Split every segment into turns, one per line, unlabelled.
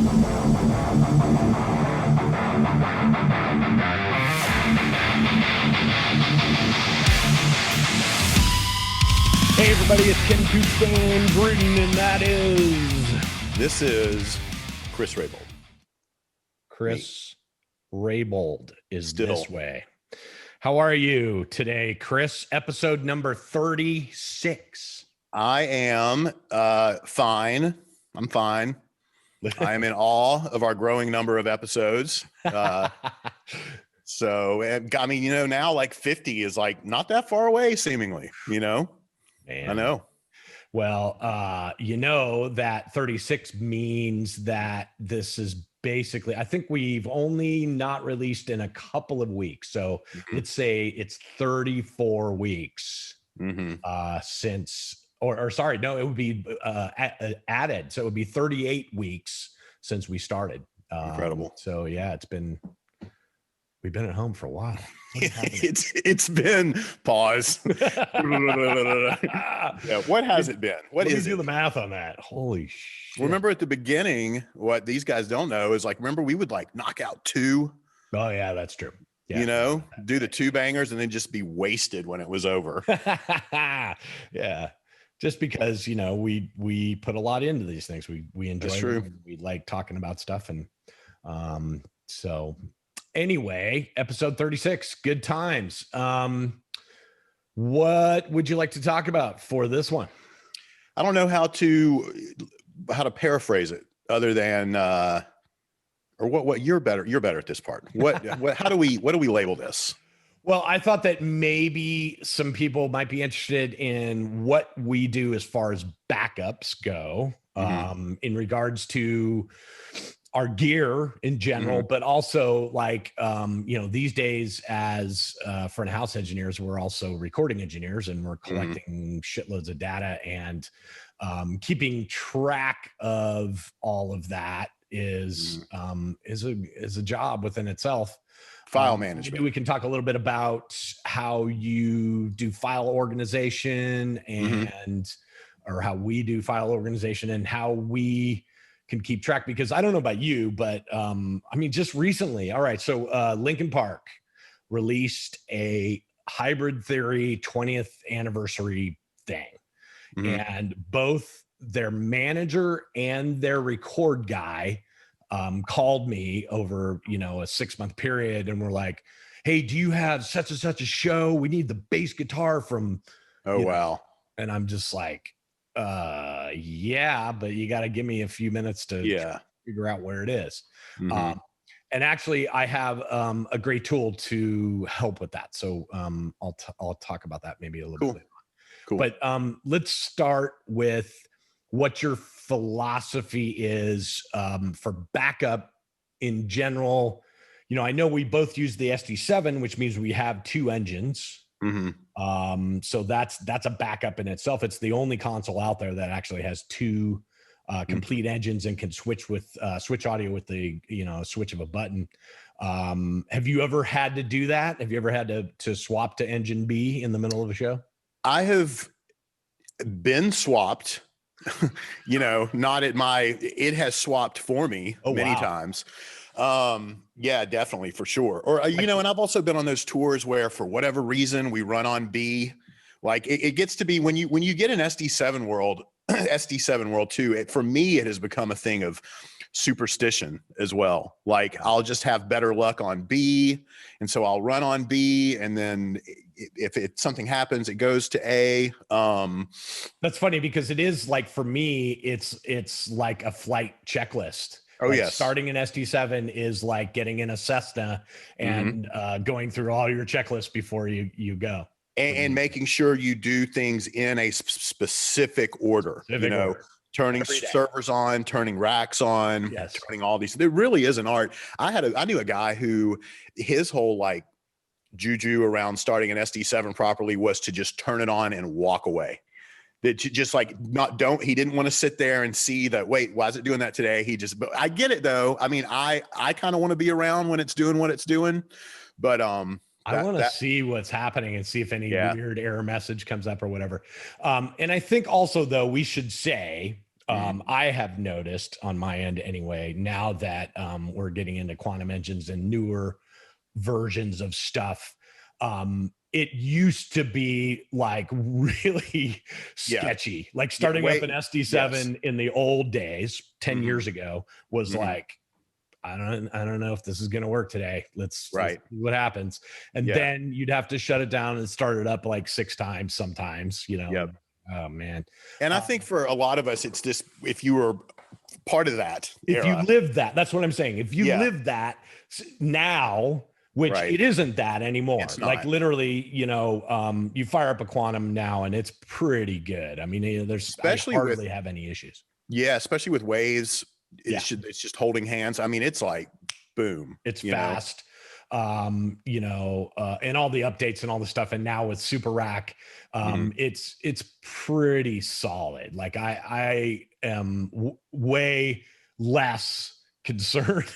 Hey everybody, it's Pooch Van Druten, and
This is Chris Rabold.
Chris Rabold is
Still.
This way. How are you today, Chris? Episode number 36.
I am fine. I'm fine. I am in awe of our growing number of episodes. So, I mean, now like 50 is like not that far away, seemingly,
Man.
I know.
Well, that 36 means that this is basically, I think we've only not released in a couple of weeks. So let's say it's 34 weeks since, sorry, no, it would be added. So it would be 38 weeks since we started.
Incredible.
So yeah, we've been at home for a while.
It's been pause. Yeah, what has it been? What
Let
is
me do
it?
the math on that. Holy shit.
Remember at the beginning, what these guys don't know is remember we would knock out two.
Oh yeah, that's true. Yeah,
do the two bangers and then just be wasted when it was over.
Yeah. Just because, we put a lot into these things. We enjoy
That's true.
them. We like talking about stuff. And so anyway, episode 36, good times. What would you like to talk about for this one?
I don't know how to paraphrase it other than or what you're better at this part. What do we label this?
Well, I thought that maybe some people might be interested in what we do as far as backups go, in regards to our gear in general, but also these days as front of house engineers, we're also recording engineers and we're collecting shitloads of data, and keeping track of all of that is a job within itself.
File management.
Maybe we can talk a little bit about how you do file organization or how we do file organization and how we can keep track, because I don't know about you, but just recently. All right. So Linkin Park released a Hybrid Theory 20th anniversary thing, and both their manager and their record guy called me over, a 6-month period, and we're like, hey, do you have such and such a show? We need the bass guitar from.
Oh, wow.
And I'm just like, yeah, but you got to give me a few minutes to figure out where it is. And actually I have a great tool to help with that. So I'll talk about that maybe a little bit.
Cool.
But let's start with what your philosophy is for backup in general. I know we both use the SD7, which means we have two engines. So that's a backup in itself. It's the only console out there that actually has two complete engines and can switch audio with the switch of a button. Have you ever had to do that? Have you ever had to swap to engine B in the middle of a show?
I have been swapped. Not at it has swapped for me many times. Yeah, definitely, for sure. Or, and I've also been on those tours where for whatever reason we run on B. It gets to be when you get an SD7 world too, for me, it has become a thing of superstition as well. I'll just have better luck on B. And so I'll run on B. And then if something happens, it goes to A.
That's funny because it is for me, it's like a flight checklist.
Oh, yes.
Starting an SD7 is like getting in a Cessna and going through all your checklists before you go.
And making sure you do things in a specific order. Turning servers on, turning racks on, turning all these. There really is an art. I knew a guy who his whole juju around starting an SD7 properly was to just turn it on and walk away. That just he didn't want to sit there and see that, wait, why is it doing that today? But I get it though. I mean, I kind of want to be around when it's doing what it's doing, but
I want to see what's happening and see if any weird error message comes up or whatever. And I think also though, we should say, I have noticed on my end anyway, now that we're getting into quantum engines and newer versions of stuff, it used to be like really sketchy. Like starting up an SD7 in the old days, 10 years ago, was like, I don't know if this is going to work today. Let's see what happens. And then you'd have to shut it down and start it up like 6 times sometimes, you know. Oh man.
And I think for a lot of us, it's just, if you were part of that
if you live that, that's what I'm saying. If you live that now, which it isn't that anymore. Like literally, you know, you fire up a quantum now and it's pretty good. I mean, there's especially I hardly have any issues.
Yeah. Especially with waves. It's just holding hands. I mean, it's like, boom.
It's fast. You know, and all the updates and all the stuff. And now with Super Rack, it's pretty solid. Like I am way less concerned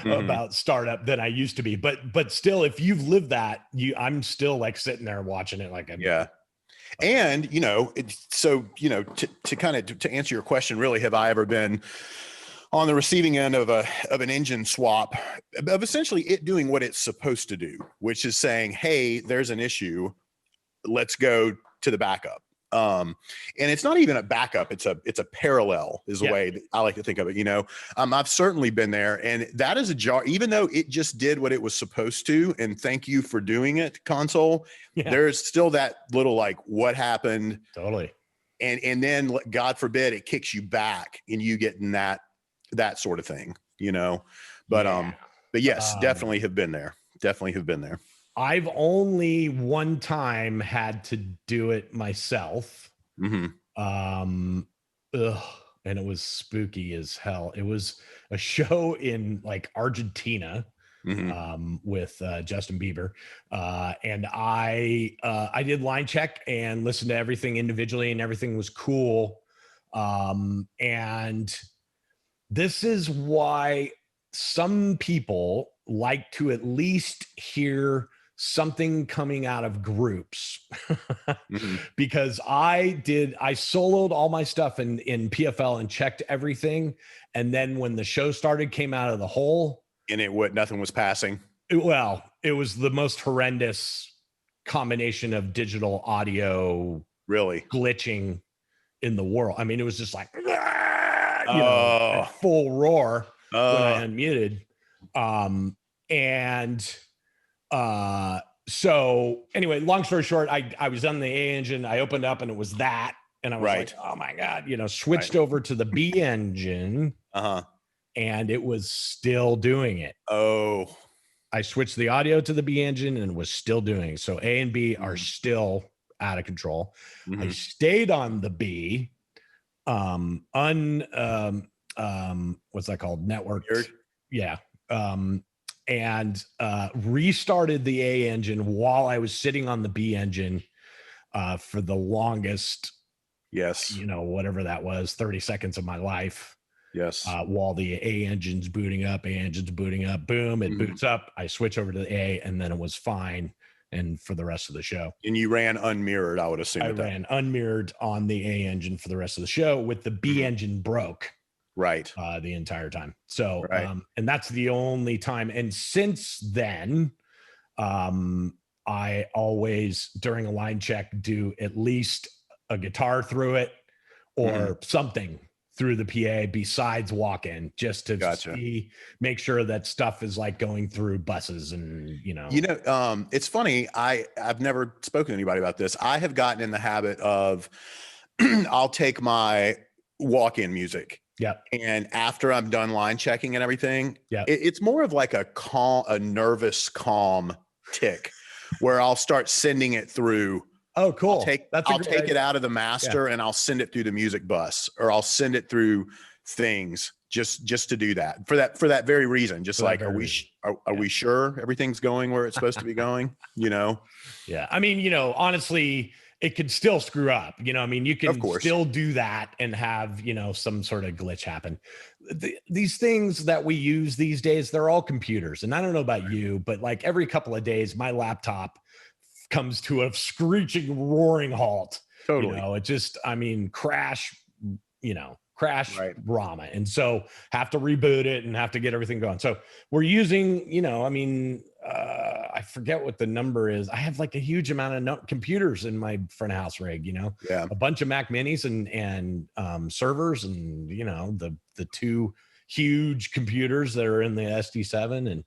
about startup than I used to be. But still, if you've lived that, I'm still like sitting there watching it like
And, you know, so, you know, to answer your question, really, have I ever been on the receiving end of an engine swap, of essentially it doing what it's supposed to do, which is saying, hey, there's an issue. Let's go to the backup. And it's not even a backup. It's a parallel is the way that I like to think of it. You know, I've certainly been there, and that is a jar, even though it just did what it was supposed to. And thank you for doing it, console. There's still that little, like, what happened?
Totally.
And then God forbid it kicks you back and you get in that sort of thing, you know, but yes, definitely have been there.
I've only one time had to do it myself. And it was spooky as hell. It was a show in like Argentina with Justin Bieber. And I did line check and listened to everything individually, and everything was cool. And this is why some people like to at least hear something coming out of groups. Because I soloed all my stuff in PFL and checked everything. And then when the show started, came out of the hole.
And nothing was passing.
It was the most horrendous combination of digital audio glitching in the world. I mean, it was just like, full roar when I unmuted. So anyway, long story short, I was on the A engine. I opened up and it was that. And I was like, oh my God, you know, switched over to the B engine. And it was still doing it. I switched the audio to the B engine and was still doing it. So A and B are still out of control. I stayed on the B. What's that called? Networked. And restarted the A engine while I was sitting on the B engine for the longest, you know, whatever that was, 30 seconds of my life. While the A engine's booting up, boom, it boots up. I switch over to the A, and then it was fine. And for the rest of the show.
And you ran unmirrored, I would assume.
I ran unmirrored on the A engine for the rest of the show, with the B engine broke. The entire time. So, and that's the only time. And since then, I always, during a line check, do at least a guitar through it or something through the PA besides walk-in, just to make sure that stuff is like going through buses and, you know.
It's funny. I've never spoken to anybody about this. I have gotten in the habit of, I'll take my walk-in music. And after I'm done line checking and everything, it's more of like a nervous, calm tick where I'll start sending it through.
Oh, cool.
I'll take it out of the master and I'll send it through the music bus, or I'll send it through things just to do that for that very reason. Just like, are we sure everything's going where it's supposed to be going? You know?
I mean, you know, honestly, it could still screw up, you know. I mean, you can still do that and have, you know, some sort of glitch happen. These things that we use these days, they're all computers. And I don't know about you, but like every couple of days, my laptop comes to a screeching, roaring halt. You know, it just, I mean, crash, crash
Right.
Rama. And so have to reboot it and have to get everything going. So we're using, I forget what the number is. I have like a huge amount of computers in my front of house rig,
Yeah.
a bunch of Mac minis and servers and, the two huge computers that are in the SD7. And,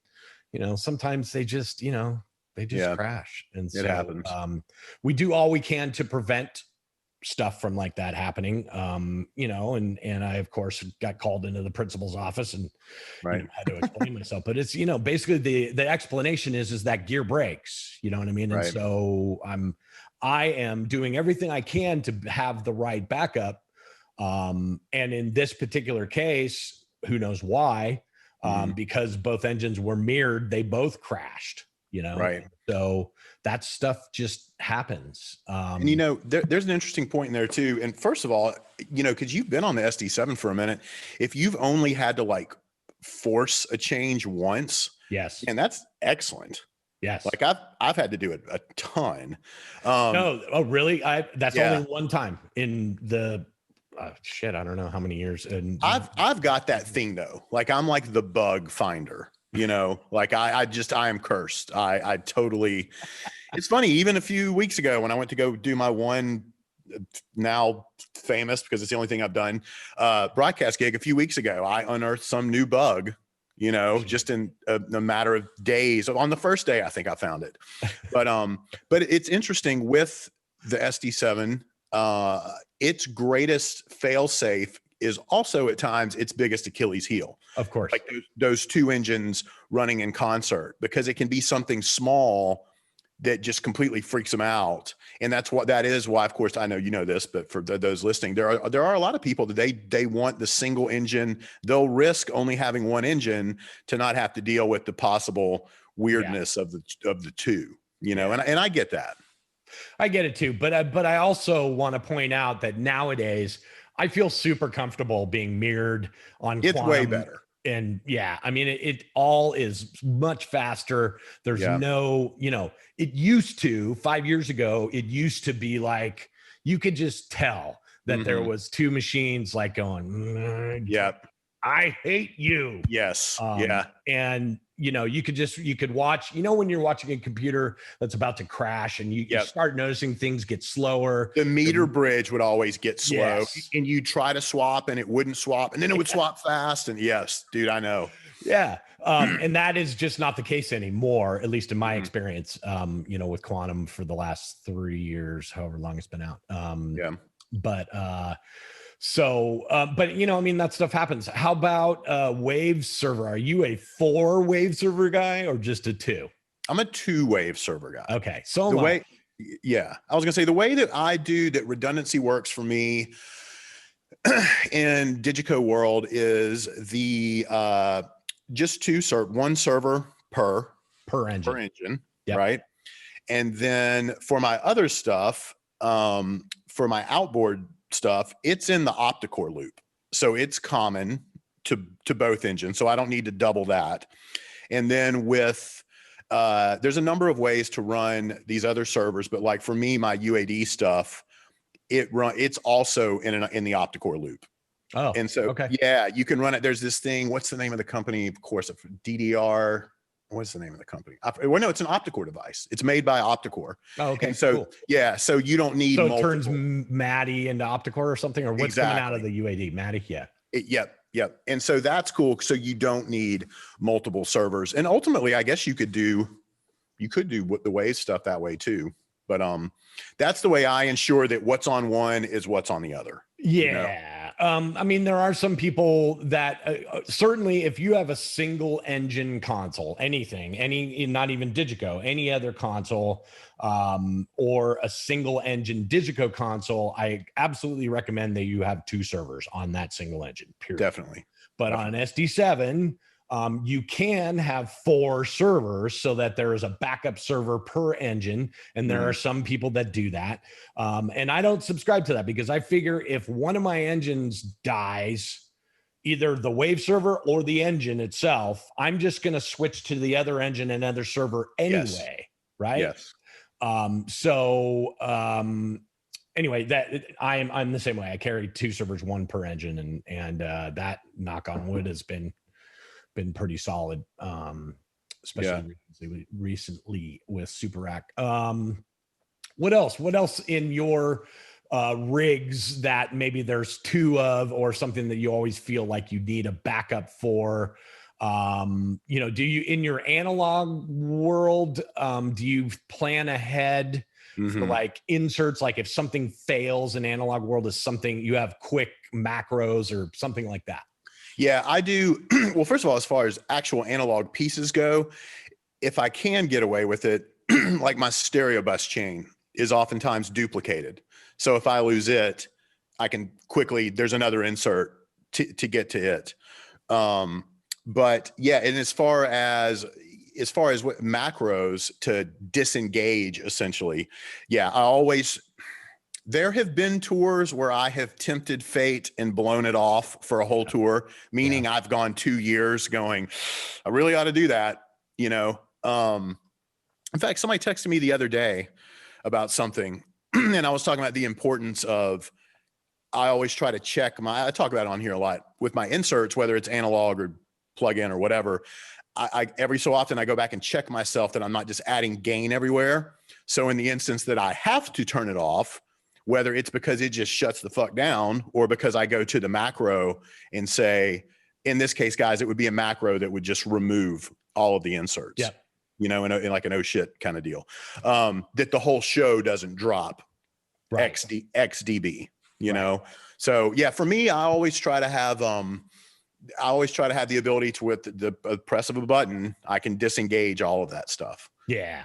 sometimes they just, crash. And so
it happens.
We do all we can to prevent stuff from like that happening. And I, of course, got called into the principal's office and
Right.
had to explain myself. But it's, basically the explanation is that gear breaks, you know what I mean?
Right.
And so I am doing everything I can to have the right backup. And in this particular case, who knows why? Because both engines were mirrored, they both crashed,
Right.
So that stuff just happens.
And there's an interesting point in there too. And first of all, because you've been on the SD7 for a minute, if you've only had to like force a change once,
yes,
and that's excellent.
Yes,
like I've had to do it a ton.
No, oh really? That's
yeah.
only one time in the I don't know how many years. And
I've got that thing though. Like I'm like the bug finder. Like I am cursed. I totally, it's funny. Even a few weeks ago when I went to go do my one now famous, because it's the only thing I've done, broadcast gig a few weeks ago, I unearthed some new bug, just in a matter of days. On the first day, I think I found it, but it's interesting with the SD7, its greatest fail safe is also at times its biggest Achilles heel.
Of course.
Like those two engines running in concert, because it can be something small that just completely freaks them out. And that is why, of course, I know you know this, but for those listening, there are a lot of people that they want the single engine. They'll risk only having one engine to not have to deal with the possible weirdness of the two, and I get that.
I get it too. But I also want to point out that nowadays, I feel super comfortable being mirrored on
It's
Quantum.
way better.
And it all is much faster. There's no, it used to 5 years ago, it used to be like, you could just tell that there was two machines like going, I hate you.
Yes.
And you could watch, when you're watching a computer that's about to crash and you start noticing things get slower.
The meter bridge would always get slow,
yes.
And you try to swap and it wouldn't swap, and then it would swap fast. And yes, dude, I know.
Yeah. And that is just not the case anymore, at least in my experience, with Quantum for the last 3 years, however long it's been out. But that stuff happens. How about wave server? Are you a 4 wave server guy or just a 2?
I'm a 2 wave server guy.
Okay. So
I was gonna say the way that I do that redundancy works for me in Digico world is the just one server per engine, right? And then for my other stuff, for my outboard stuff, it's in the opticore loop, so it's common to both engines, so I don't need to double that. And then with there's a number of ways to run these other servers, but like for me, my UAD stuff, it's also in the opticore loop.
Oh,
and so you can run it. There's this thing, what's the name of the company? Of course, DDR. What's the name of the company? Well, no, it's an Opticore device. It's made by Opticore.
Oh, okay.
And so, so you don't need
multiple. It turns Maddie into Opticore or something, or what's coming out of the UAD? Maddie,
Yep. And so that's cool. So you don't need multiple servers. And ultimately, I guess you could do the wave stuff that way too. But that's the way I ensure that what's on one is what's on the other.
Yeah. There are some people that certainly if you have a single engine console, not even Digico, any other console, or a single engine Digico console, I absolutely recommend that you have 2 servers on that single engine, period.
Definitely.
But on an SD7, you can have 4 servers so that there is a backup server per engine. And there are some people that do that. And I don't subscribe to that because I figure if one of my engines dies, either the wave server or the engine itself, I'm just going to switch to the other engine and other server anyway. Right.
Yes.
anyway, that I'm the same way. I carry 2 servers, 1 per engine, and that, knock on wood, has been pretty solid. Especially recently with Super Rack. What else in your rigs that maybe there's 2 of, or something that you always feel like you need a backup for? Do you, in your analog world, do you plan ahead for like inserts? Like if something fails in analog world, is something you have quick macros or something like that?
Yeah, I do. Well, first of all, as far as actual analog pieces go, if I can get away with it, like my stereo bus chain is oftentimes duplicated. So if I lose it, I can quickly, there's another insert to get to it. But yeah, and as far as what macros to disengage, essentially, yeah, there have been tours where I have tempted fate and blown it off for a whole tour, meaning I've gone 2 years going, I really ought to do that, In fact, somebody texted me the other day about something, and I was talking about the importance of, I always try to check I talk about it on here a lot with my inserts, whether it's analog or plug-in or whatever. I every so often I go back and check myself that I'm not just adding gain everywhere. So in the instance that I have to turn it off, whether it's because it just shuts the fuck down or because I go to the macro and say, in this case, guys, it would be a macro that would just remove all of the inserts, in like an oh shit kind of deal, that the whole show doesn't drop X dB, know? So yeah, for me, I always try to have the ability to, with the press of a button, I can disengage all of that stuff.
Yeah.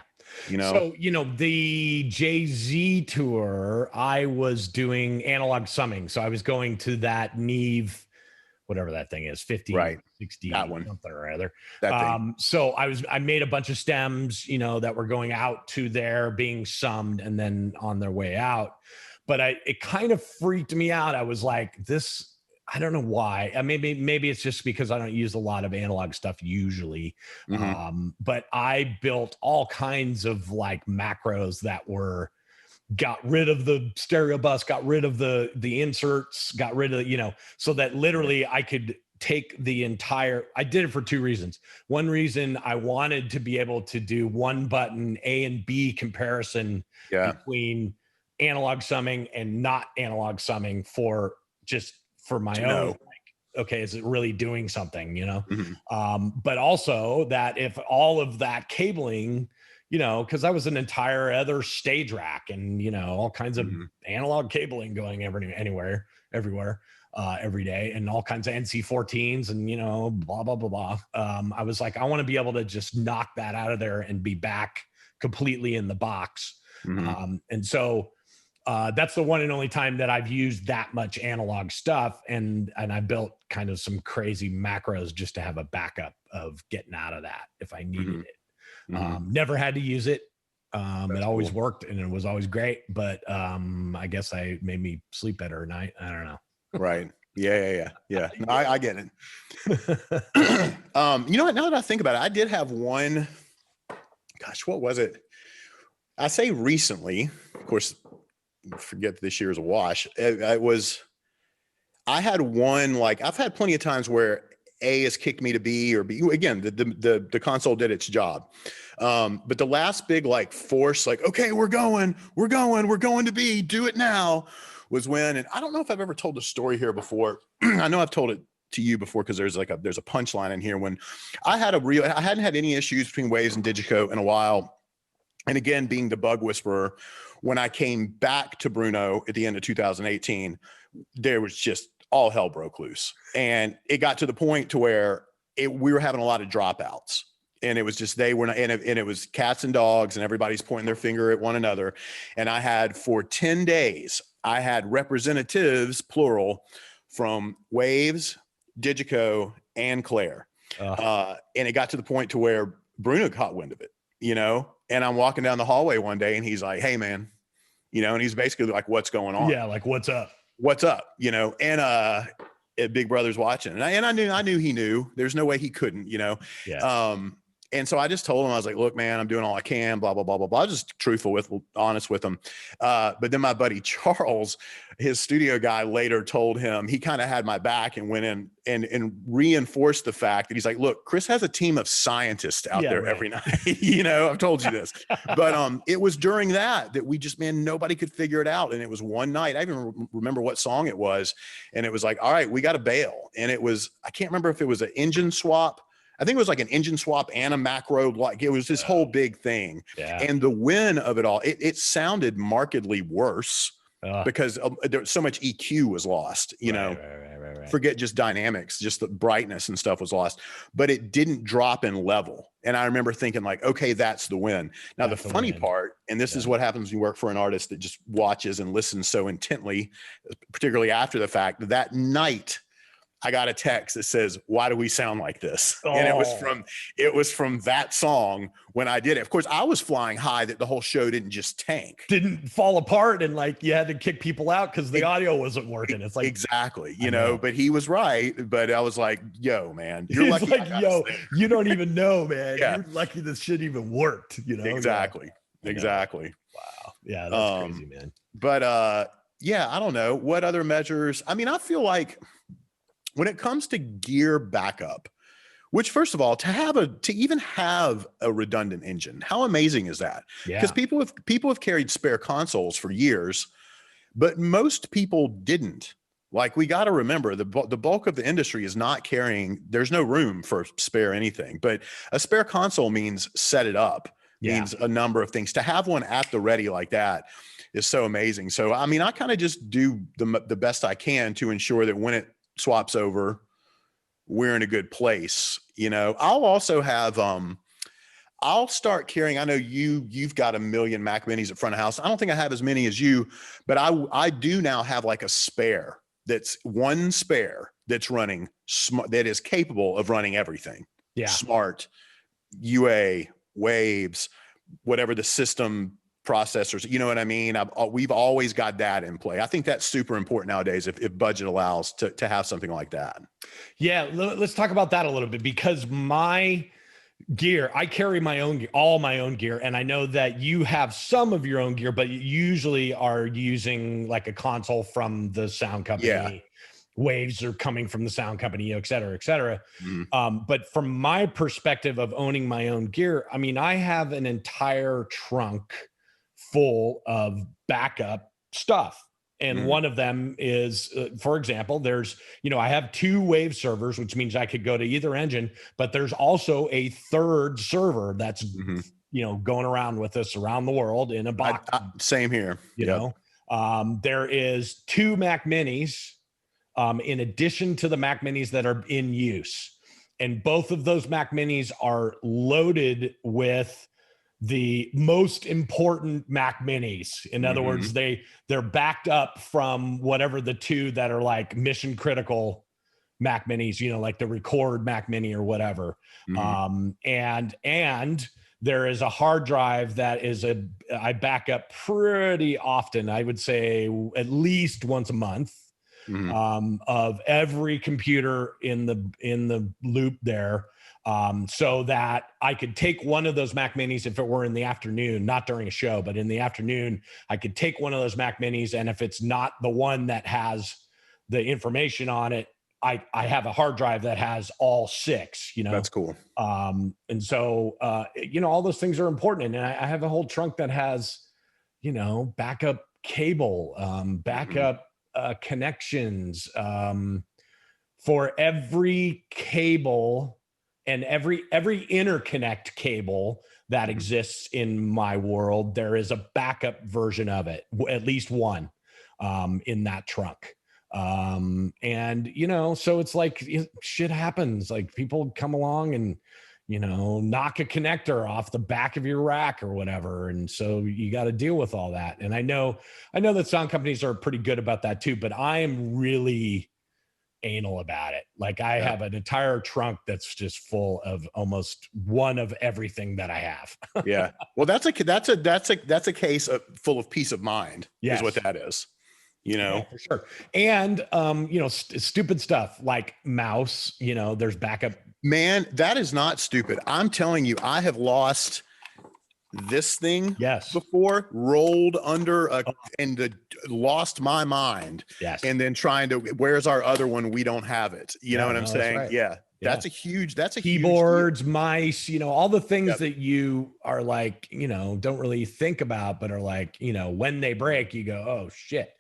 So, the Jay-Z tour, I was doing analog summing. So I was going to that Neve, whatever that thing is, 50, 60, that one, something or other. So I made a bunch of stems, that were going out to there, being summed and then on their way out. But it kind of freaked me out. I was like, this, I don't know why. Maybe it's just because I don't use a lot of analog stuff usually. But I built all kinds of like macros that got rid of the stereo bus, got rid of the inserts, got rid of, so that literally I could take the entire, I did it for 2 reasons. One reason, I wanted to be able to do 1 button A and B comparison between analog summing and not analog summing for my own, like, okay, is it really doing something, but also that if all of that cabling, because I was an entire other stage rack and, all kinds of analog cabling going everywhere, every day, and all kinds of NC14s and, blah, blah, blah, blah. I was like, I want to be able to just knock that out of there and be back completely in the box. And so that's the one and only time that I've used that much analog stuff. And I built kind of some crazy macros just to have a backup of getting out of that if I needed it. Never had to use it. It always worked and it was always great, but I guess I made me sleep better at night. I don't know.
Right. Yeah. No, I get it. Now that I think about it, I did have one, gosh, what was it? I say recently, of course, forget this year is a wash. I had one, like, I've had plenty of times where A has kicked me to B or B. Again, the console did its job. But the last big like force, like, okay, we're going to B, do it now, was when, and I don't know if I've ever told the story here before. I know I've told it to you before because there's a punchline in here. When I hadn't had any issues between Waves and Digico in a while. And again, being the bug whisperer, when I came back to Bruno at the end of 2018, there was just all hell broke loose. And it got to the point to where we were having a lot of dropouts. And it was just, they were not, and it was cats and dogs and everybody's pointing their finger at one another. And I had, for 10 days, I had representatives, plural, from Waves, Digico, and Claire. And it got to the point to where Bruno caught wind of it, and I'm walking down the hallway one day and he's like, hey man, and he's basically like, what's going on?
Yeah. Like, what's up?
And Big Brother's watching. And I knew he knew. There's no way he couldn't,
Yeah.
And so I just told him, I was like, look, man, I'm doing all I can, blah, blah, blah, blah, blah. Just honest with him. But then my buddy Charles, his studio guy, later told him, he kind of had my back and went in and reinforced the fact that he's like, look, Chris has a team of scientists out there every night. I've told you this. But it was during that we just, man, nobody could figure it out. And it was one night, I even remember what song it was. And it was like, all right, we got to bail. And it was, I can't remember if it was an engine swap. I think it was like an engine swap and a macro, like it was this whole big thing. Yeah. And the win of it all, it sounded markedly worse because there so much EQ was lost, right. Forget just dynamics, just the brightness and stuff was lost, but it didn't drop in level. And I remember thinking like, okay, that's the win. Now, that's the funny part, and this is what happens when you work for an artist that just watches and listens so intently, particularly after the fact, that night, I got a text that says, why do we sound like this? Oh. And it was from that song when I did it. Of course, I was flying high that the whole show didn't just tank.
Didn't fall apart and like you had to kick people out because the audio wasn't working. It's like
exactly, but he was right. But I was like, yo, man, you're lucky.
Like, yo, you don't even know, man. Yeah. You're lucky this shit even worked,
Exactly. Exactly.
Wow. Yeah, that's crazy, man.
But yeah, I don't know. What other measures? I mean, I feel like when it comes to gear backup, which first of all, to even have a redundant engine, how amazing is that? Because people have carried spare consoles for years, but most people didn't. Like, we got to remember the bulk of the industry is not carrying. There's no room for spare anything, but a spare console means set it up, means a number of things. To have one at the ready like that is so amazing. So, I mean, I kind of just do the best I can to ensure that when it swaps over, we're in a good place. I'll also have I'll start carrying, I know you've got a million Mac Minis at front of house. I don't think I have as many as you, but I do now have like a spare that's running smart, that is capable of running everything. Smart, UA, waves, whatever the system processors, you know what I mean? We've always got that in play. I think that's super important nowadays if budget allows to have something like that.
Yeah, let's talk about that a little bit, because my gear, I carry my own gear, all my own gear, and I know that you have some of your own gear, but you usually are using like a console from the sound company. Yeah. Waves are coming from the sound company, et cetera, et cetera. Mm-hmm. But from my perspective of owning my own gear, I mean, I have an entire trunk full of backup stuff. And one of them is, for example, there's, I have 2 wave servers, which means I could go to either engine, but there's also a third server that's, going around with us around the world in a box.
Same here.
There is 2 Mac Minis, in addition to the Mac Minis that are in use. And both of those Mac Minis are loaded with the most important Mac Minis. In other words, they're backed up from whatever the 2 that are like mission critical Mac Minis, like the Record Mac Mini or whatever. And there is a hard drive that I back up pretty often. I would say at least once a month. Of every computer in the loop there, so that I could take one of those Mac Minis if it were in the afternoon, not during a show, but in the afternoon, I could take one of those Mac Minis, and if it's not the one that has the information on it, I have a hard drive that has all 6.
That's cool.
And so all those things are important, and I have a whole trunk that has backup cable, backup connections, for every cable and every interconnect cable that exists in my world. There is a backup version of it, at least one, in that trunk. And so it's like shit happens. Like people come along and knock a connector off the back of your rack or whatever. And so you got to deal with all that. And I know that sound companies are pretty good about that too, but I am really anal about it. Like I have an entire trunk that's just full of almost one of everything that I have.
Yeah. Well, that's a case full of peace of mind. Yes. Is what that is. you know?
Yeah, for sure. And, stupid stuff like mouse, there's backup.
Man, that is not stupid. I'm telling you, I have lost this thing before, rolled under lost my mind.
Yes.
And then trying to, where's our other one? We don't have it. You know what I'm saying?
Right.
Yeah. That's a huge
keyboards, mice, all the things that you are like, don't really think about, but are like, when they break, you go, oh shit.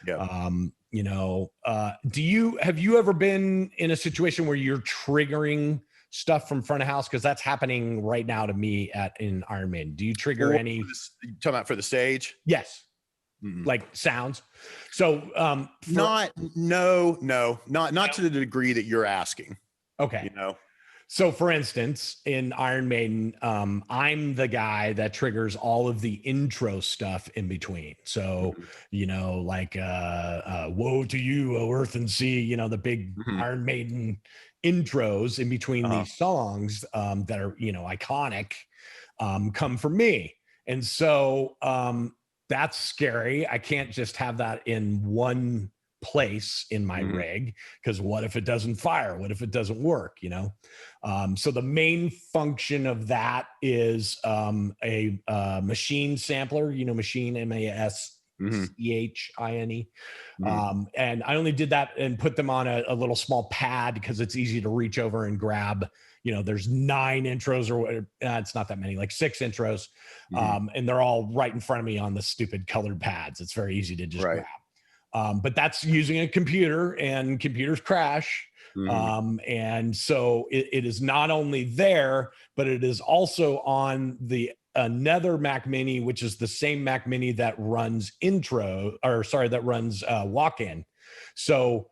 Yeah.
Have you ever been in a situation where you're triggering stuff from front of house? Because that's happening right now to me in Iron Maiden. Do you trigger any?
You talking about for the stage?
Yes. Like sounds. So
not to the degree that you're asking.
Okay. So for instance, in Iron Maiden, I'm the guy that triggers all of the intro stuff in between. So, like woe to you, O earth and sea, the big Iron Maiden intros in between these songs that are, iconic, come from me. And so that's scary. I can't just have that in one place in my rig, because what if it doesn't fire? What if it doesn't work? So the main function of that is a machine sampler, machine MASCHINE. And I only did that and put them on a little small pad because it's easy to reach over and grab. There's 9 intros or it's not that many, like 6 intros. And they're all right in front of me on the stupid colored pads. It's very easy to just grab. But that's using a computer, and computers crash. And so it is not only there, but it is also on another Mac Mini, which is the same Mac Mini that runs walk-in. So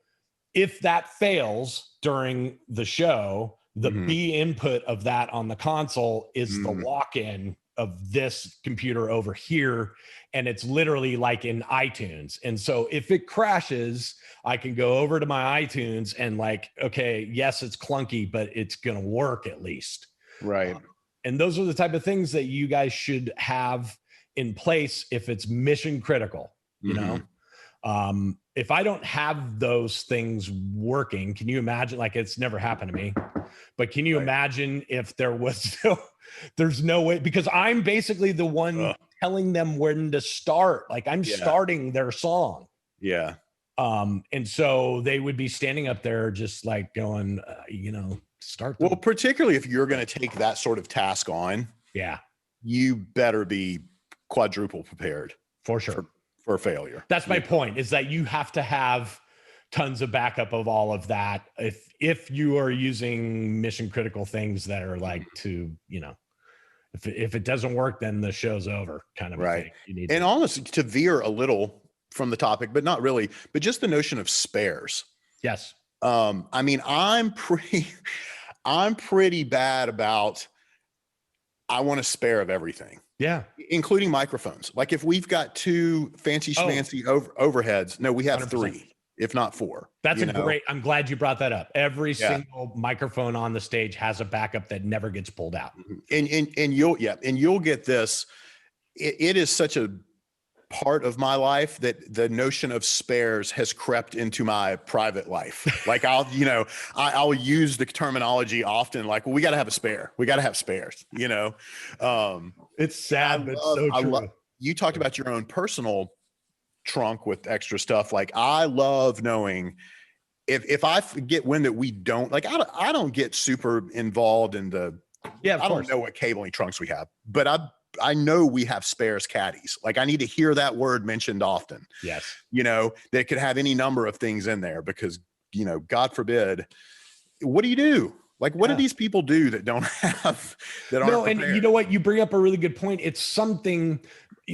if that fails during the show, the B input of that on the console is the walk-in of this computer over here, and it's literally like in iTunes. And so if it crashes, I can go over to my iTunes and like, okay, yes, it's clunky, but it's gonna work at least.
Right.
And those are the type of things that you guys should have in place if it's mission critical. If I don't have those things working, can you imagine? Like, it's never happened to me, but can you imagine if there was there's no way, because I'm basically the one telling them when to start. Like, I'm starting their song.
Yeah.
And so they would be standing up there just like going, start.
Well, particularly if you're going to take that sort of task on, you better be quadruple prepared
for sure
for failure.
That's my point, is that you have to have tons of backup of all of that. If you are using mission critical things that are like to, if it doesn't work, then the show's over, kind of a thing. You need
and honestly, to veer a little from the topic, but not really, but just the notion of spares.
Yes.
I mean, I'm pretty bad about, I want a spare of everything.
Yeah.
Including microphones. Like if we've got 2 fancy schmancy overheads, no, we have 100%. 3, if not 4.
That's great. I'm glad you brought that up. Every single microphone on the stage has a backup that never gets pulled out.
And you'll get this. It is such a part of my life that the notion of spares has crept into my private life. Like I'll use the terminology often, like, well, we got to have a spare. We got to have spares,
It's sad, but so true.
You talked about your own personal trunk with extra stuff. Like, I love knowing if I get wind that we don't, like, I don't get super involved in I don't know what cabling trunks we have, but I know we have spares caddies. Like, I need to hear that word mentioned often.
Yes.
That could have any number of things in there because, God forbid, what do you do? Like, what do these people do that don't have, that aren't prepared?
And you know what? You bring up a really good point. It's something,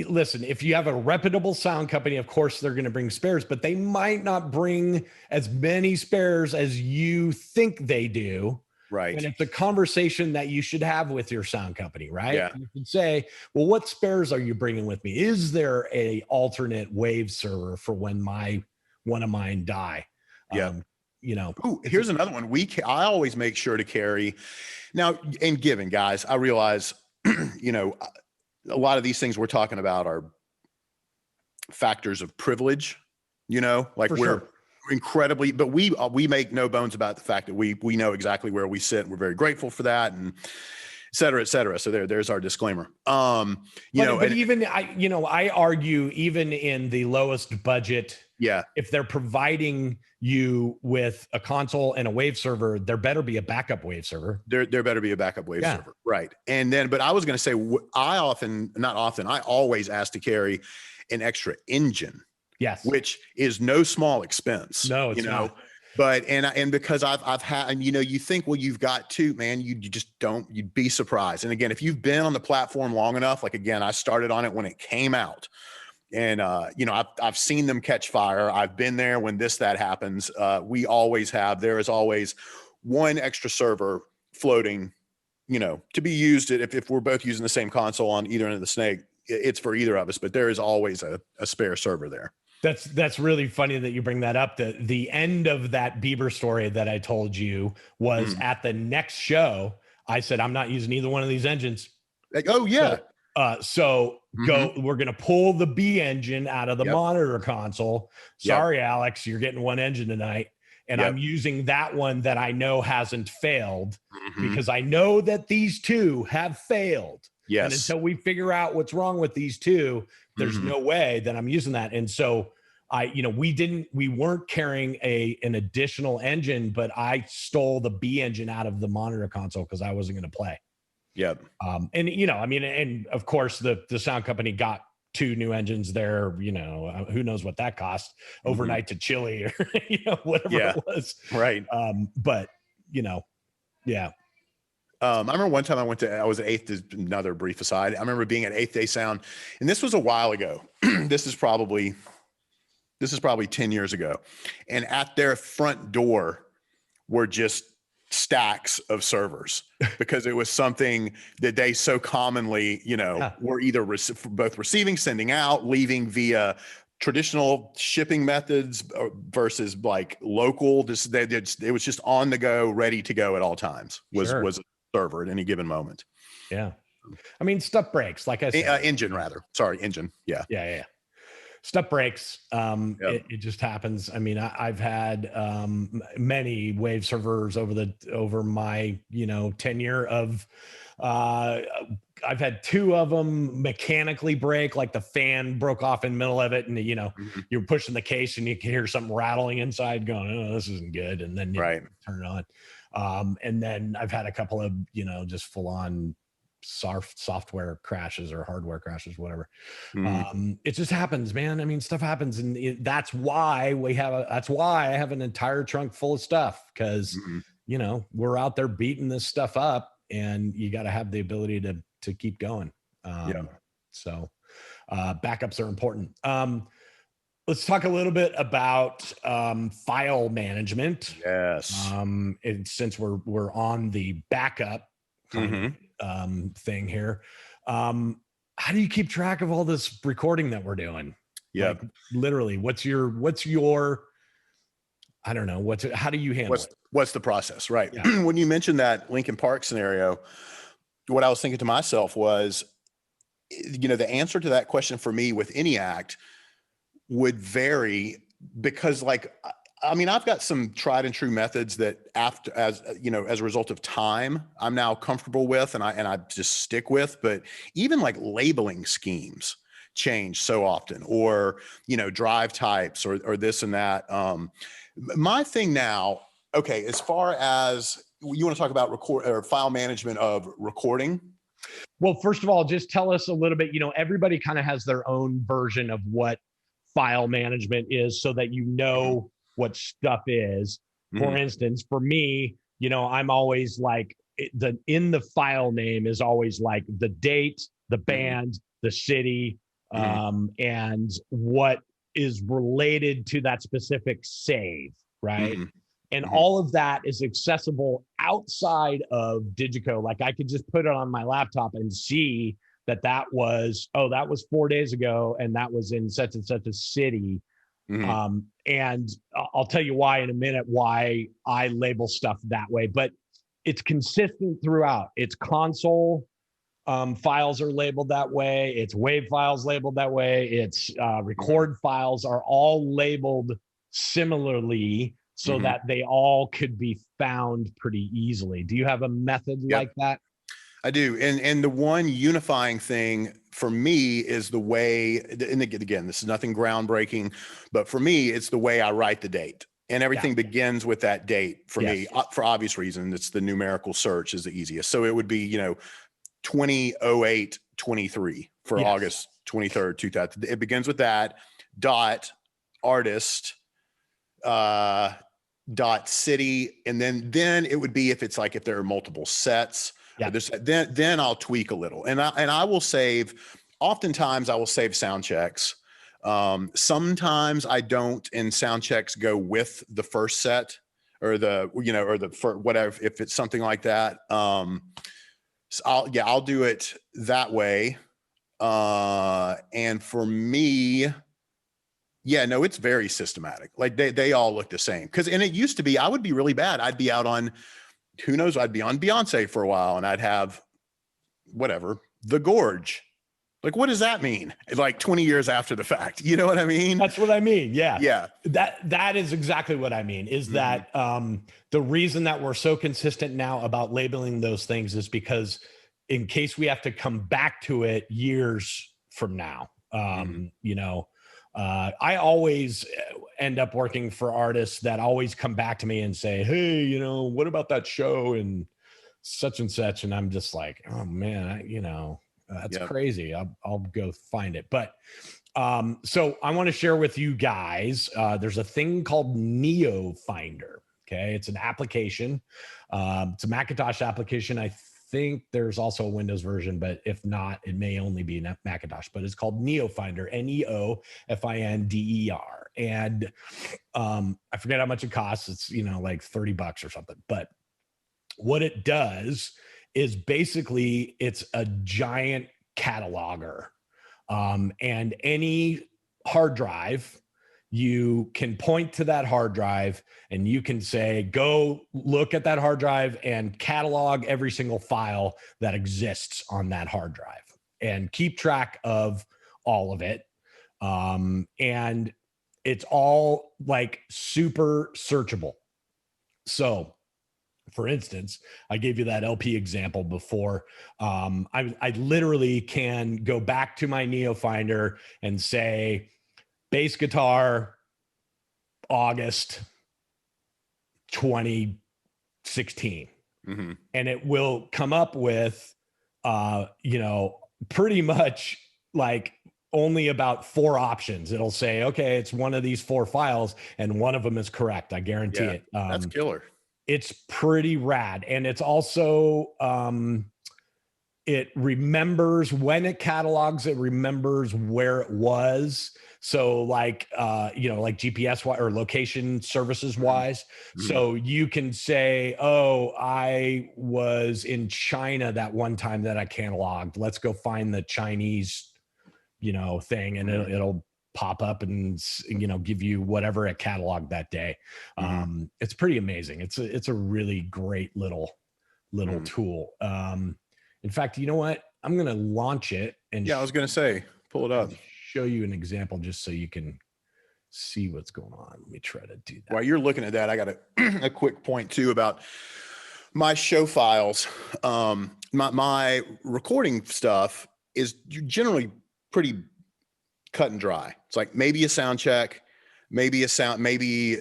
listen, if you have a reputable sound company, of course, they're going to bring spares, but they might not bring as many spares as you think they do.
Right.
And it's a conversation that you should have with your sound company, right?
Yeah.
You can say, well, what spares are you bringing with me? Is there a alternate wave server for when one of mine die?
Yeah. Ooh, here's another one. I always make sure to carry now, and given, guys, I realize, a lot of these things we're talking about are factors of privilege you know, like
For
we're
sure.
incredibly, but we make no bones about the fact that we know exactly where we sit. And we're very grateful for that, and et cetera, et cetera. So there's our disclaimer.
But even I argue even in the lowest budget,
yeah,
if they're providing you with a console and a wave server, there better be a backup wave server.
There better be a backup wave server. Right. And then, but I was going to say, I always ask to carry an extra engine.
Yes.
Which is no small expense.
No, it's not.
But, and because I've had, and you think, well, you've got to, man, you just don't, you'd be surprised. And again, if you've been on the platform long enough, like, again, I started on it when it came out, and, I've seen them catch fire. I've been there when that happens. We always have, there is always one extra server floating, to be used if we're both using the same console on either end of the snake, it's for either of us, but there is always a spare server there.
That's really funny that you bring that up. The end of that Bieber story that I told you was at the next show. I said, I'm not using either one of these engines.
Like, oh yeah.
So we're going to pull the B engine out of the monitor console. Sorry, Alex, you're getting one engine tonight. And I'm using that one that I know hasn't failed because I know that these two have failed.
Yes.
And until we figure out what's wrong with these two, there's no way that I'm using that. And so we weren't carrying an additional engine, but I stole the B engine out of the monitor console because I wasn't going to play.
Yep.
And of course the sound company got 2 new engines there, who knows what that cost overnight to Chile or, whatever it was.
Right.
But yeah.
I remember one time I was at 8th, another brief aside. I remember being at 8th Day Sound, and this was a while ago. This is probably 10 years ago. And at their front door were just stacks of servers because it was something that they so commonly, were either both receiving, sending out, leaving via traditional shipping methods versus like local. It was just on the go, ready to go at all times. Was a server at any given moment.
Yeah. I mean, stuff breaks, like I said.
Engine. Yeah.
Stuff breaks. It just happens. I mean, I've had many wave servers over my tenure of. I've had 2 of them mechanically break, like the fan broke off in the middle of it, and you're pushing the case and you can hear something rattling inside, going, "Oh, this isn't good," and then you turn it on. And then I've had a couple of just full on software crashes or hardware crashes, whatever. It just happens, man. I mean, stuff happens, and that's why I have an entire trunk full of stuff, because we're out there beating this stuff up, and you got to have the ability to keep going. So backups are important. Let's talk a little bit about file management.
Yes.
And since we're on the backup thing here, how do you keep track of all this recording that we're doing?
Yeah.
Like, literally, what's your I don't know, how do you handle it?
What's the process? Right. Yeah. When you mentioned that Linkin Park scenario, what I was thinking to myself was, the answer to that question for me with any act would vary, because I've got some tried and true methods that as a result of time, I'm now comfortable with, and I just stick with. But even like labeling schemes change so often, or, drive types or this and that. My thing now, okay, as far as you want to talk about record or file management of recording.
Well, first of all, just tell us a little bit, everybody kind of has their own version of what file management is, so that what stuff is. For instance, for me, I'm always like, in the file name is always like the date, the band, the city, and what is related to that specific save, right? And all of that is accessible outside of Digico. Like, I could just put it on my laptop and see that was 4 days ago, and that was in such and such a city. And I'll tell you why in a minute, why I label stuff that way, but it's consistent throughout. It's console, files are labeled that way. It's WAV files labeled that way. It's record files are all labeled similarly so that they all could be found pretty easily. Do you have a method like that?
I do. And the one unifying thing for me is the way, and again, this is nothing groundbreaking, but for me, it's the way I write the date. And everything begins with that date for me, for obvious reasons. It's the numerical search is the easiest. So it would be, 2008-23 for August 23rd, 2000. It begins with that dot artist, dot city. And then it would be, if it's like, if there are multiple sets, then I'll tweak a little. And I will save, oftentimes I will save sound checks. Sometimes I don't, and sound checks go with the first set or whatever, if it's something like that. So I'll do it that way. And for me, it's very systematic. Like they all look the same. And it used to be, I would be really bad. I'd be out on, who knows, I'd be on Beyonce for a while and I'd have whatever, The Gorge. Like, what does that mean? Like 20 years after the fact, you know what I mean?
That's what I mean. Yeah.
Yeah.
That is exactly what I mean, is that the reason that we're so consistent now about labeling those things is because in case we have to come back to it years from now, I always end up working for artists that always come back to me and say, hey, what about that show and such and such? And I'm just like, oh man, that's crazy. I'll go find it. But so I want to share with you guys, there's a thing called Neo Finder. Okay. It's an application. It's a Macintosh application. I think there's also a Windows version, but if not, it may only be Macintosh, but it's called Neo Finder, NeoFinder. And I forget how much it costs. It's, like $30 or something. But what it does is basically it's a giant cataloger. And any hard drive, you can point to that hard drive and you can say, go look at that hard drive and catalog every single file that exists on that hard drive and keep track of all of it. And it's all like super searchable. So for instance, I gave you that LP example before. I literally can go back to my Neo Finder and say bass guitar, August 2016. And it will come up with, pretty much like only about 4 options. It'll say, okay, it's one of these 4 files and one of them is correct. I guarantee it.
That's killer.
It's pretty rad. And it's also, it remembers when it catalogs, it remembers where it was. So like, like GPS or location services wise. So you can say, oh, I was in China that one time that I cataloged. Let's go find the Chinese, thing. And it'll pop up and, give you whatever it cataloged that day. It's pretty amazing. It's a really great little tool. In fact, you know what? I'm going to launch it and
I was going to say, pull it up.
Show you an example just so you can see what's going on. Let me try to do that.
While you're looking at that, I got a quick point too about my show files. My recording stuff is generally pretty cut and dry. It's like maybe a sound check, maybe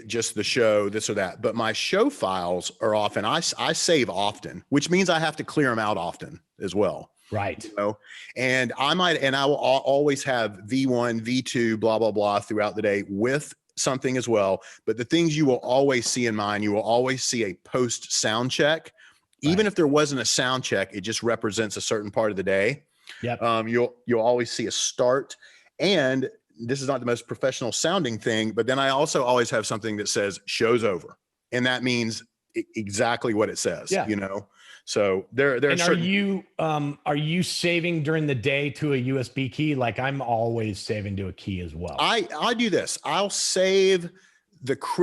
just the show, this or that. But my show files are often, I save often, which means I have to clear them out often as well.
Right.
And I will always have V1, V2, blah, blah, blah throughout the day with something as well. But the things you will always see in mine, you will always see a post sound check. Even if there wasn't a sound check, it just represents a certain part of the day. Yep. You'll always see a start. And this is not the most professional sounding thing, but then I also always have something that says show's over. And that means exactly what it says, So there are certain...
are you saving during the day to a USB key? Like I'm always saving to a key as well.
I do this. I'll save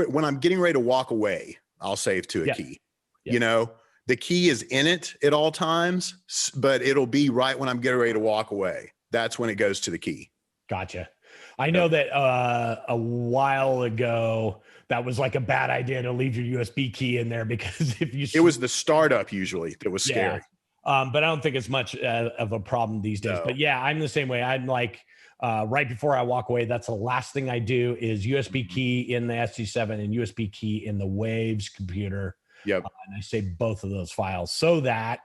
when I'm getting ready to walk away, I'll save to a key, the key is in it at all times, but it'll be right when I'm getting ready to walk away. That's when it goes to the key.
Gotcha. I know that a while ago, that was like a bad idea to leave your USB key in there, because if you...
It was the startup usually that was scary.
But I don't think it's much of a problem these days. No. But yeah, I'm the same way. I'm like, right before I walk away, that's the last thing I do is USB key in the SD7 and USB key in the Waves computer.
Yep.
And I save both of those files so that,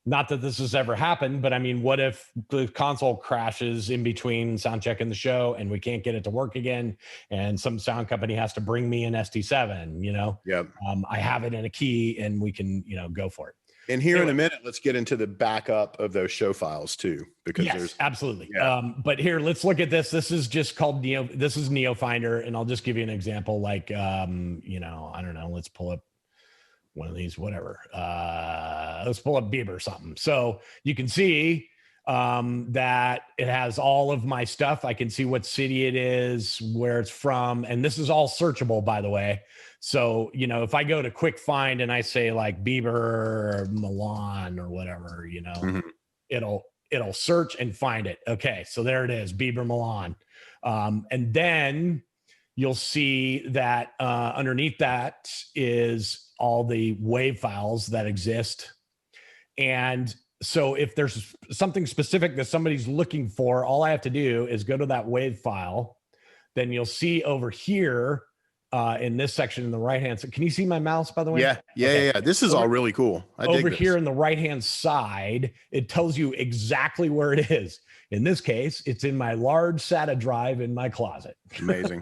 not that this has ever happened, but I mean, what if the console crashes in between sound check and the show and we can't get it to work again, and some sound company has to bring me an SD7, you know?
Yep.
I have it in a key and we can, you know, go for it.
And here in a minute, let's get into the backup of those show files too, because there's
absolutely. Yeah. But here, let's look at this. This is just called this is NeoFinder. And I'll just give you an example. Like, you know, I don't know, let's pull up one of these, whatever. Let's pull up Bieber or something. So you can see that it has all of my stuff. I can see what city it is, where it's from. And this is all searchable, by the way. So, you know, if I go to quick find and I say like Bieber or Milan or whatever, you know, it'll search and find it. Okay. So there it is, Bieber Milan. And then you'll see that underneath that is all the WAV files that exist. And so if there's something specific that somebody's looking for, all I have to do is go to that WAV file. Then you'll see over here in this section in the right-hand side. Can you see my mouse, by the way?
Yeah. This is all really cool.
Over here in the right-hand side, it tells you exactly where it is. In this case, it's in my large SATA drive in my closet.
Amazing.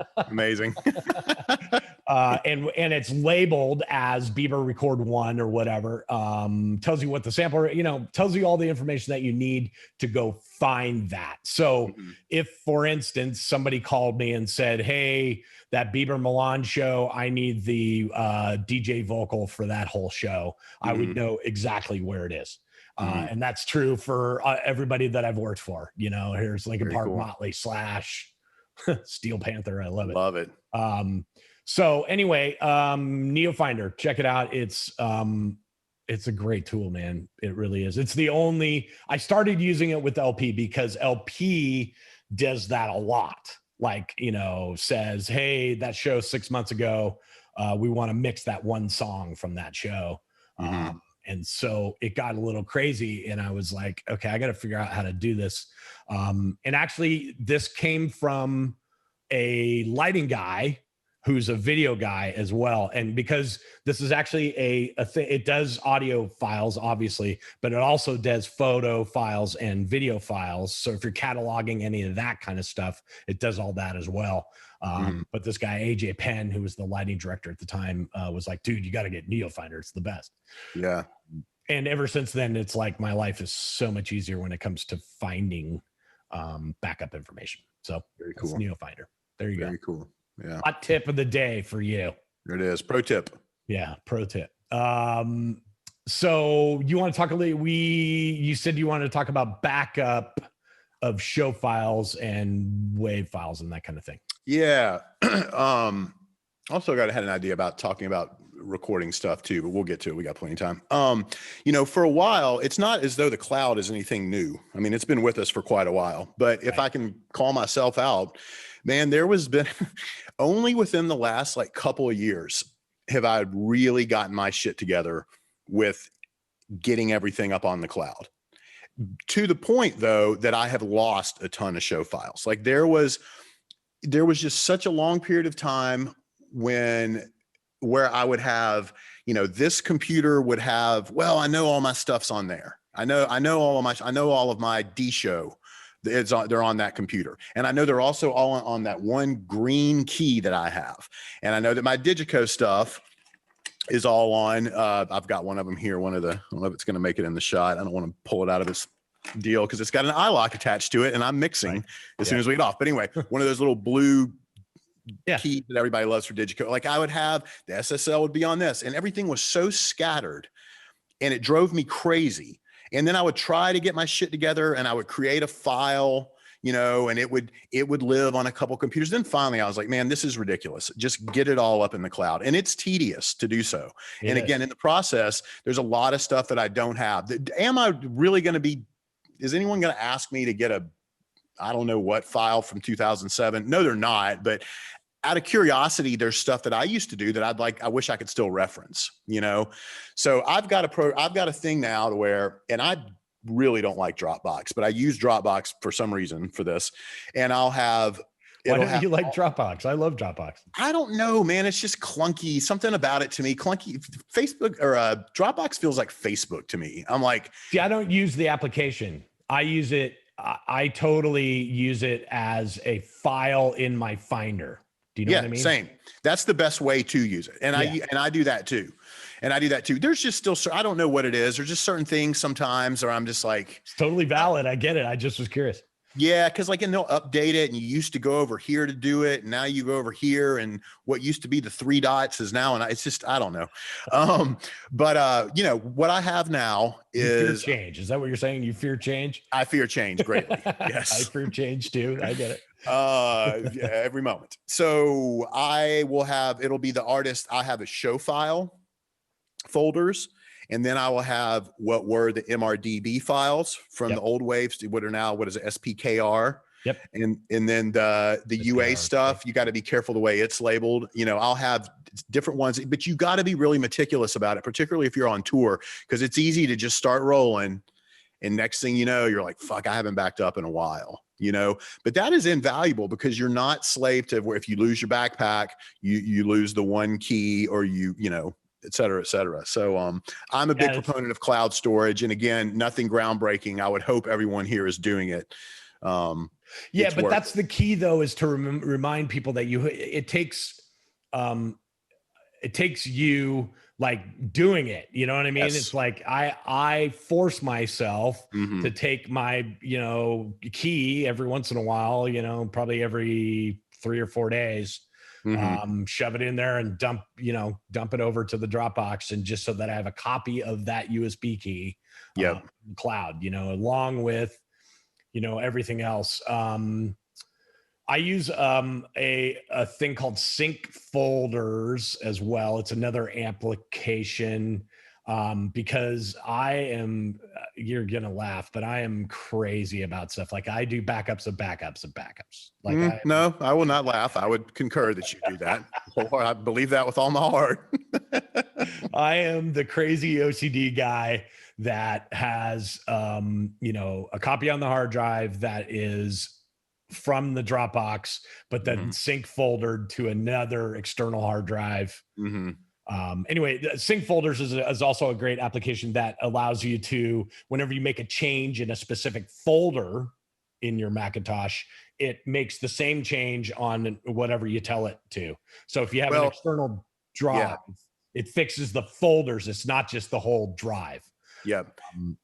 And it's labeled as Bieber Record 1 or whatever. Tells you what the sampler, you know, tells you all the information that you need to go find that. So if, for instance, somebody called me and said, hey, that Bieber Milan show, I need the DJ vocal for that whole show, I would know exactly where it is. And that's true for everybody that I've worked for. You know, here's Linkin Park, Motley, Slash, Steel Panther. I love it.
Love it.
So anyway, NeoFinder, check it out. It's a great tool, man. It really is. It's the only, I started using it with LP because LP does that a lot. Like, you know, says, hey, that show 6 months ago, we want to mix that one song from that show. And so it got a little crazy and I was like, okay, I got to figure out how to do this. And actually this came from a lighting guy who's a video guy as well. And because this is actually a thing, it does audio files, obviously, but it also does photo files and video files. So if you're cataloging any of that kind of stuff, it does all that as well. But this guy, AJ Penn, who was the lighting director at the time, was like, dude, you got to get NeoFinder. It's the best.
Yeah.
And ever since then, it's like my life is so much easier when it comes to finding backup information. So
very cool.
NeoFinder. There you go.
Very cool. Yeah.
Hot tip of the day for you.
There it is. Pro tip.
Yeah. Pro tip. So you want to talk a little, you said you wanted to talk about backup of show files and WAV files and that kind of thing.
Yeah. Also had an idea about talking about recording stuff too, but we'll get to it. We got plenty of time. You know, for a while, it's not as though the cloud is anything new. I mean, it's been with us for quite a while, but if I can call myself out, man, there was been only within the last like couple of years have I really gotten my shit together with getting everything up on the cloud, to the point though, that I have lost a ton of show files. Like there was just such a long period of time where I would have, you know, this computer would have, well, I know all my stuff's on there. I know all of my D show. They're on that computer. And I know they're also all on that one green key that I have. And I know that my Digico stuff is all on, I've got one of them here. I don't know if it's going to make it in the shot. I don't want to pull it out of this deal because it's got an iLock attached to it and I'm mixing as soon as we get off. But anyway, one of those little blue keys that everybody loves for Digico. Like I would have the SSL would be on this and everything was so scattered and it drove me crazy. And then I would try to get my shit together and I would create a file, and it would live on a couple computers. Then finally I was like, man, this is ridiculous. Just get it all up in the cloud. And it's tedious to do so. And again, in the process, there's a lot of stuff that I don't have. Am I really going to be, is anyone going to ask me to get I don't know what file from 2007? No, they're not. But out of curiosity, there's stuff that I used to do that I wish I could still reference, So I've got a thing now to where, and I really don't like Dropbox, but I use Dropbox for some reason for this, and I'll have.
Why don't you like Dropbox? I love Dropbox.
I don't know, man. It's just clunky. Something about it to me, clunky. Facebook or Dropbox feels like Facebook to me. I'm like,
see, I don't use the application. I use it. I totally use it as a file in my Finder. Do you know what I mean?
Same. That's the best way to use it, and I do that too. There's just still, I don't know what it is. There's just certain things sometimes, or I'm just like,
it's totally valid. I get it. I just was curious.
Yeah, because and they'll update it, and you used to go over here to do it, and now you go over here, and what used to be the 3 dots is now, and it's just, I don't know. But what I have now is
fear change. Is that what you're saying? You fear change?
I fear change greatly. Yes,
I fear change too. I get it.
Every moment. So it'll be the artist. I have a show file folders. And then I will have what were the MRDB files from the old waves to what are now, what is it, SPKR?
Yep.
And then the UA stuff, you got to be careful the way it's labeled. I'll have different ones, but you got to be really meticulous about it, particularly if you're on tour, because it's easy to just start rolling. And next thing you know, you're like, fuck, I haven't backed up in a while. But that is invaluable because you're not slave to where if you lose your backpack, you lose the one key, or et cetera, et cetera. So I'm a big proponent of cloud storage. And again, nothing groundbreaking. I would hope everyone here is doing it.
But that's the key though, is to remind people that it takes you like doing it. You know what I mean? Yes. It's like, I force myself to take my, key every once in a while, probably every 3 or 4 days. Shove it in there and dump it over to the Dropbox, and just so that I have a copy of that USB key, cloud, along with, everything else. I use a thing called Sync Folders as well. It's another application because I am, you're going to laugh, but I am crazy about stuff. Like I do backups of backups of backups. Like
no, I will not laugh. I would concur that you do that. I believe that with all my heart.
I am the crazy OCD guy that has, a copy on the hard drive that is from the Dropbox, but then sync foldered to another external hard drive. Anyway, Sync Folders is also a great application that allows you to, whenever you make a change in a specific folder in your Macintosh, it makes the same change on whatever you tell it to. So if you have an external drive, it fixes the folders. It's not just the whole drive.
Yeah.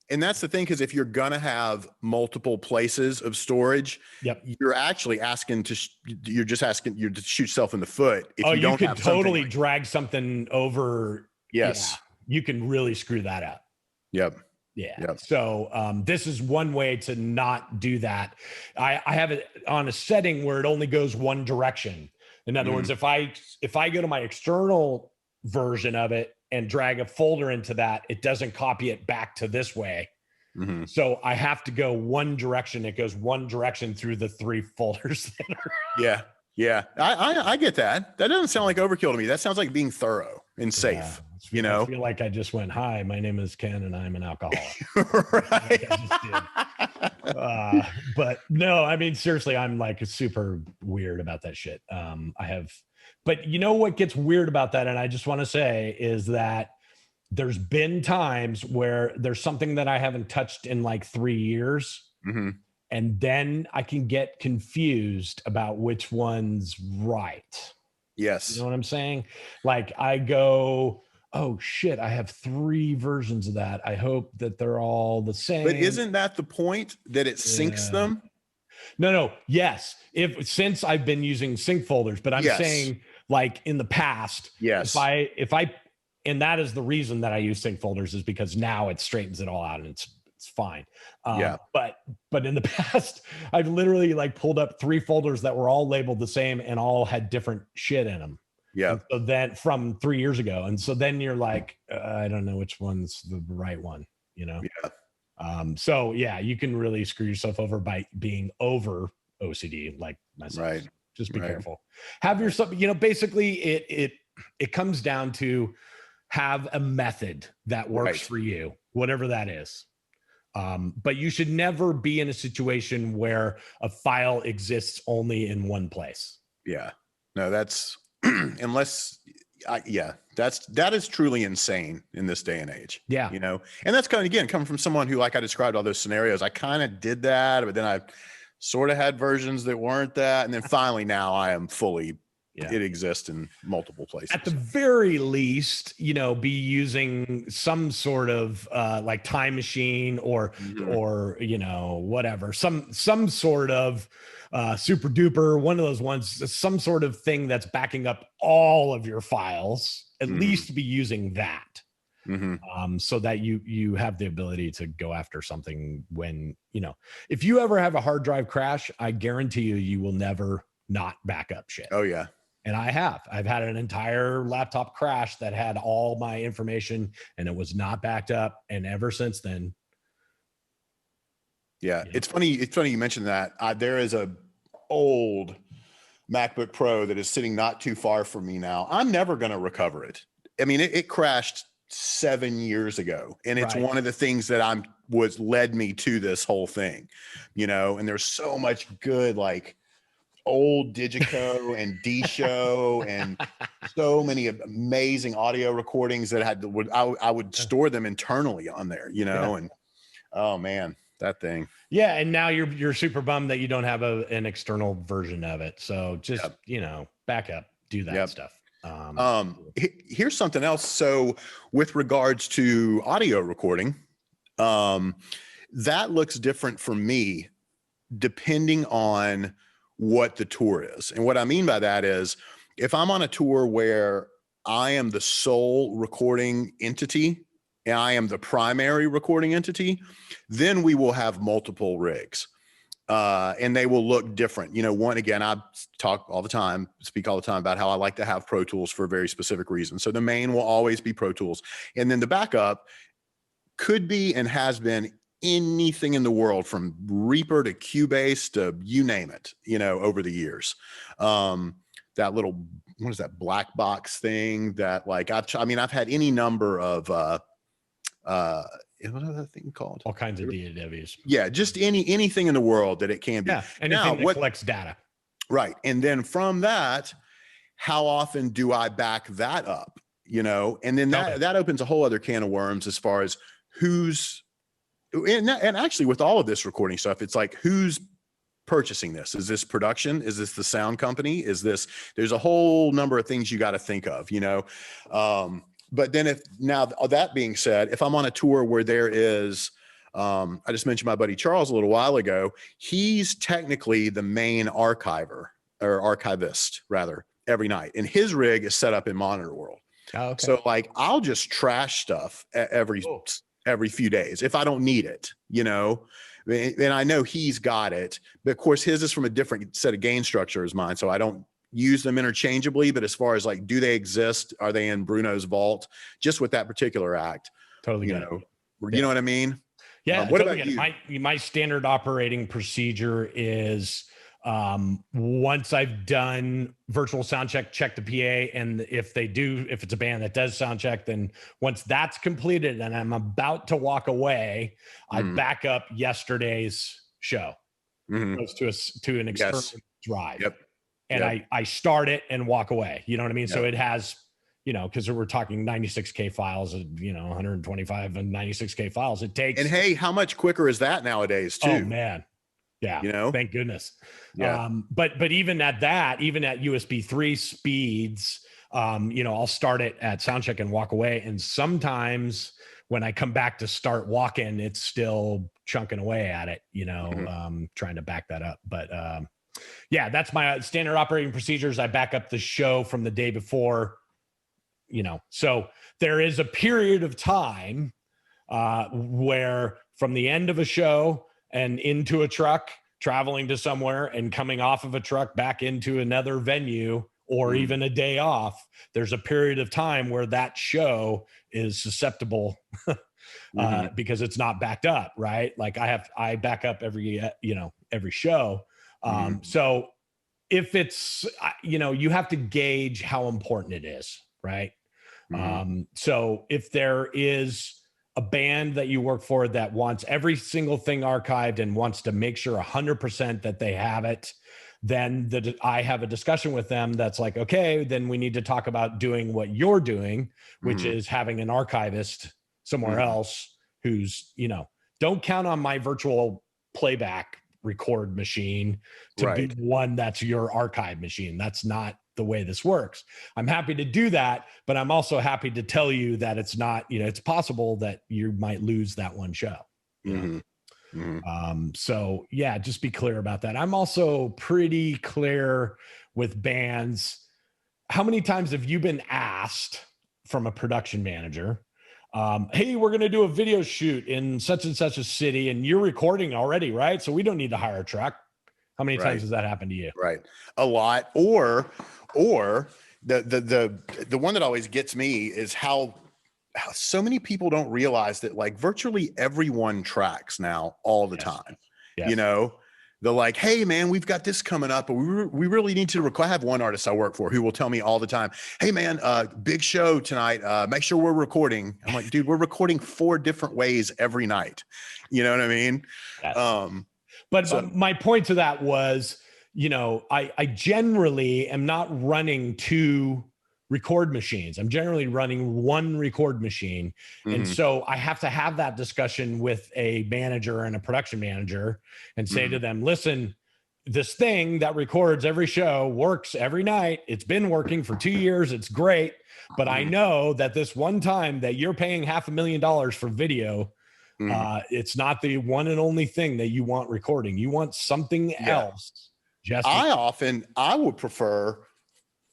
And that's the thing, because if you're going to have multiple places of storage, you're actually asking to shoot yourself in the foot. If you don't
could totally drag something over.
Yes.
You can really screw that up.
Yep.
Yeah. Yep. So this is one way to not do that. I have it on a setting where it only goes one direction. In other words, if I go to my external version of it and drag a folder into that, it doesn't copy it back to this way. So I have to go one direction. It goes one direction through the 3 folders.
Yeah. I get that. That doesn't sound like overkill to me. That sounds like being thorough and safe. I
feel like I just went, hi, my name is Ken and I'm an alcoholic.
Right.
But no, I mean, seriously, I'm like super weird about that shit. But you know what gets weird about that? And I just want to say is that there's been times where there's something that I haven't touched in like 3 years. And then I can get confused about which one's right.
Yes.
You know what I'm saying? Like I go, oh shit, I have 3 versions of that. I hope that they're all the same.
But isn't that the point, that it syncs them?
No. Yes. Since I've been using sync folders, but I'm saying like in the past, if I, and that is the reason that I use sync folders, is because now it straightens it all out and It's fine.
Yeah.
But in the past, I've literally like pulled up 3 folders that were all labeled the same and all had different shit in them.
Yeah.
And so then from 3 years ago. And so then you're like, I don't know which one's the right one, you know?
Yeah.
So yeah, you can really screw yourself over by being over OCD like myself.
Right.
Just be careful. Have yourself, you know, basically it comes down to have a method that works for you, whatever that is. But you should never be in a situation where a file exists only in one place.
Yeah. No, that's that is truly insane in this day and age.
Yeah.
You know, and that's kind of, again, coming from someone who, like I described all those scenarios, I kind of did that, but then I sort of had versions that weren't that. And then finally now I am fully, it exists in multiple places.
At the very least, you know, be using some sort of like time machine or, you know, whatever, some sort of super duper, one of those ones, some sort of thing that's backing up all of your files, at least be using that. So that you have the ability to go after something when, you know, if you ever have a hard drive crash, I guarantee you will never not back up shit.
Oh yeah.
And I've had an entire laptop crash that had all my information and it was not backed up. And ever since then.
Yeah. It's funny you mentioned that. There is a old MacBook Pro that is sitting not too far from me now. I'm never going to recover it. I mean, it crashed 7 years ago, and it's one of the things that led me to this whole thing, you know. And there's so much good like old Digico and D-Show and so many amazing audio recordings that I would store them internally on there, you know. And oh man, that thing.
Yeah, and now you're super bummed that you don't have an external version of it. So just you know, back up, do that stuff.
Here's something else. So with regards to audio recording, that looks different for me depending on what the tour is. And what I mean by that is if I'm on a tour where I am the sole recording entity and I am the primary recording entity, then we will have multiple rigs. And they will look different. You know, again, I speak all the time about how I like to have Pro Tools for a very specific reason. So the main will always be Pro Tools. And then the backup could be and has been anything in the world from Reaper to Cubase to you name it, you know, over the years. That little, what is that black box thing that like, I've had any number of, what is that thing called?
All kinds of DAWs.
Yeah, just anything in the world that it can be.
Yeah, anything that collects data.
Right. And then from that, how often do I back that up? You know, and then that opens a whole other can of worms as far as and actually with all of this recording stuff, it's like who's purchasing this? Is this production? Is this the sound company? There's a whole number of things you got to think of, you know. But then that being said, if I'm on a tour where there is, I just mentioned my buddy Charles a little while ago, he's technically the main archiver or archivist rather every night. And his rig is set up in Monitor World. Oh, okay. So like, I'll just trash stuff every few days if I don't need it, you know, and I know he's got it, but of course his is from a different set of gain structure as mine. So I don't use them interchangeably, but as far as like, do they exist? Are they in Bruno's vault? Just with that particular act,
totally.
You know what I mean?
Yeah.
What about you?
My standard operating procedure is once I've done virtual sound check the PA. And if it's a band that does sound check, then once that's completed and I'm about to walk away, I back up yesterday's show. Goes to an external drive. Yep. And I start it and walk away. You know what I mean? Yep. So it has, you know, because we're talking 96K files, you know, 125 and 96K files. It takes.
And hey, how much quicker is that nowadays too?
Oh man. Yeah.
You know,
thank goodness.
Yeah.
But even at USB 3 speeds, you know, I'll start it at soundcheck and walk away. And sometimes when I come back to start walking, it's still chunking away at it, you know, trying to back that up. But yeah, that's my standard operating procedures. I back up the show from the day before, you know, so there is a period of time where from the end of a show and into a truck, traveling to somewhere and coming off of a truck back into another venue, or even a day off, there's a period of time where that show is susceptible because it's not backed up, right? Like I back up every show. So if it's, you have to gauge how important it is, right? So if there is a band that you work for that wants every single thing archived and wants to make sure 100% that they have it, then I have a discussion with them that's like, okay, then we need to talk about doing what you're doing, which is having an archivist somewhere else who's, don't count on my virtual playback record machine to be one that's your archive machine. That's not the way this works. I'm happy to do that, but I'm also happy to tell you that it's not, it's possible that you might lose that one show. So yeah, just be clear about that. I'm also pretty clear with bands. How many times have you been asked from a production manager, hey, we're going to do a video shoot in such and such a city and you're recording already, right? So we don't need to hire a truck. How many times has that happened to you?
Right. A lot. Or the one that always gets me is how so many people don't realize that like virtually everyone tracks now all the time. They're like, hey man, we've got this coming up, but we really need to record. I have one artist I work for who will tell me all the time, hey man, big show tonight. Make sure we're recording. I'm like, dude, we're recording 4 different ways every night. You know what I mean?
Yes. But my point to that was, I generally am not running 2 record machines. I'm generally running 1 record machine. And so I have to have that discussion with a manager and a production manager and say to them, listen, this thing that records every show works every night. It's been working for 2 years. It's great. But I know that this one time that you're paying $500,000 for video, it's not the one and only thing that you want recording. You want something else. I would prefer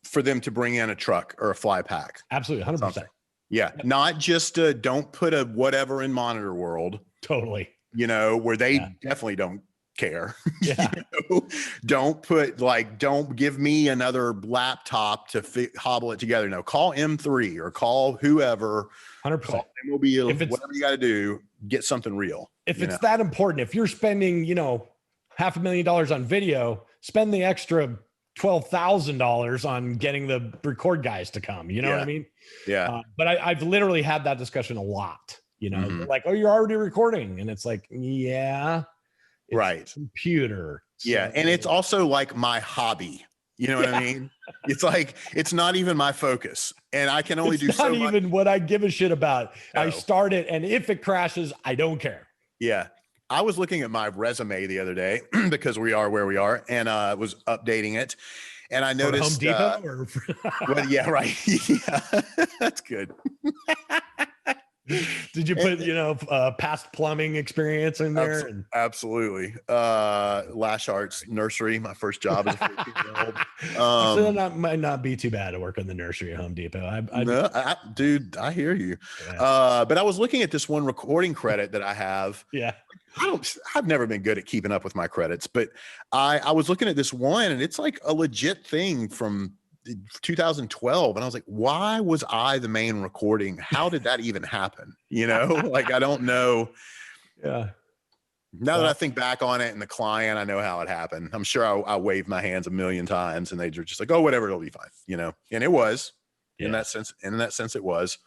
for them to bring in a truck or a fly pack. Absolutely. 100%.
Something. Yeah. Not just don't put a whatever in Monitor World.
Totally.
Where they definitely don't care.
Yeah.
Don't give me another laptop to hobble it together. No, call M3 or call whoever.
100%.
Call MOBile, whatever you got to do, get something real.
If it's that important, if you're spending, $500,000 on video, spend the extra $12,000 on getting the record guys to come. You know what I mean?
Yeah.
But I've literally had that discussion a lot. Like, oh, you're already recording, and it's like, yeah, it's
right.
Computer.
Yeah, and it's also like my hobby. You know what I mean? It's like it's not even my focus, and I can only do so much. Not even
what I give a shit about. No. I start it, and if it crashes, I don't care.
Yeah. I was looking at my resume the other day because we are where we are, and was updating it, and I noticed
Home Depot.
Well, yeah, right. Yeah, that's good.
Did you put past plumbing experience in there?
Absolutely. Lash Arts Nursery, my first job as a 14-year-old.
So that might not be too bad to work in the nursery at Home Depot.
Dude, I hear you. Yeah. But I was looking at this one recording credit that I have.
Yeah.
I've never been good at keeping up with my credits, but I was looking at this one, and it's like a legit thing from 2012, and I was like, why was I the main recording? How did that even happen? Like, I don't know.
Yeah.
Now that I think back on it and the client, I know how it happened. I'm sure I waved my hands a million times, and they were just like, oh, whatever, it'll be fine. And it was. In that sense, it was.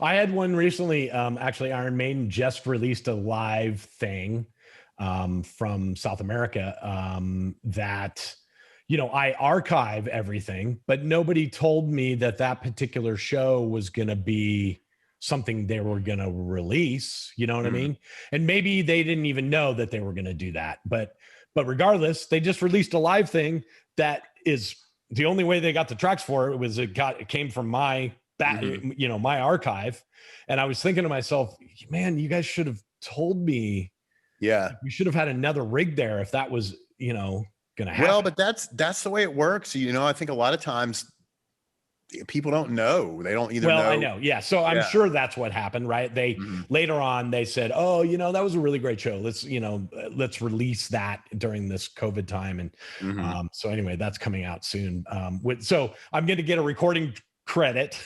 I had one recently. Actually, Iron Maiden just released a live thing from South America that, I archive everything, but nobody told me that particular show was going to be something they were going to release. You know what I mean? And maybe they didn't even know that they were going to do that. But regardless, they just released a live thing that is the only way they got the tracks for it was it came from my my archive. And I was thinking to myself, man, you guys should have told me.
Yeah.
We should have had another rig there if that was, going to happen.
Well, but that's the way it works. I think a lot of times people don't know. They don't either
well,
know.
I know. Yeah. So I'm sure that's what happened, right? They later on they said, oh, you know, that was a really great show. Let's release that during this COVID time. And so anyway, that's coming out soon. So I'm going to get a recording credit,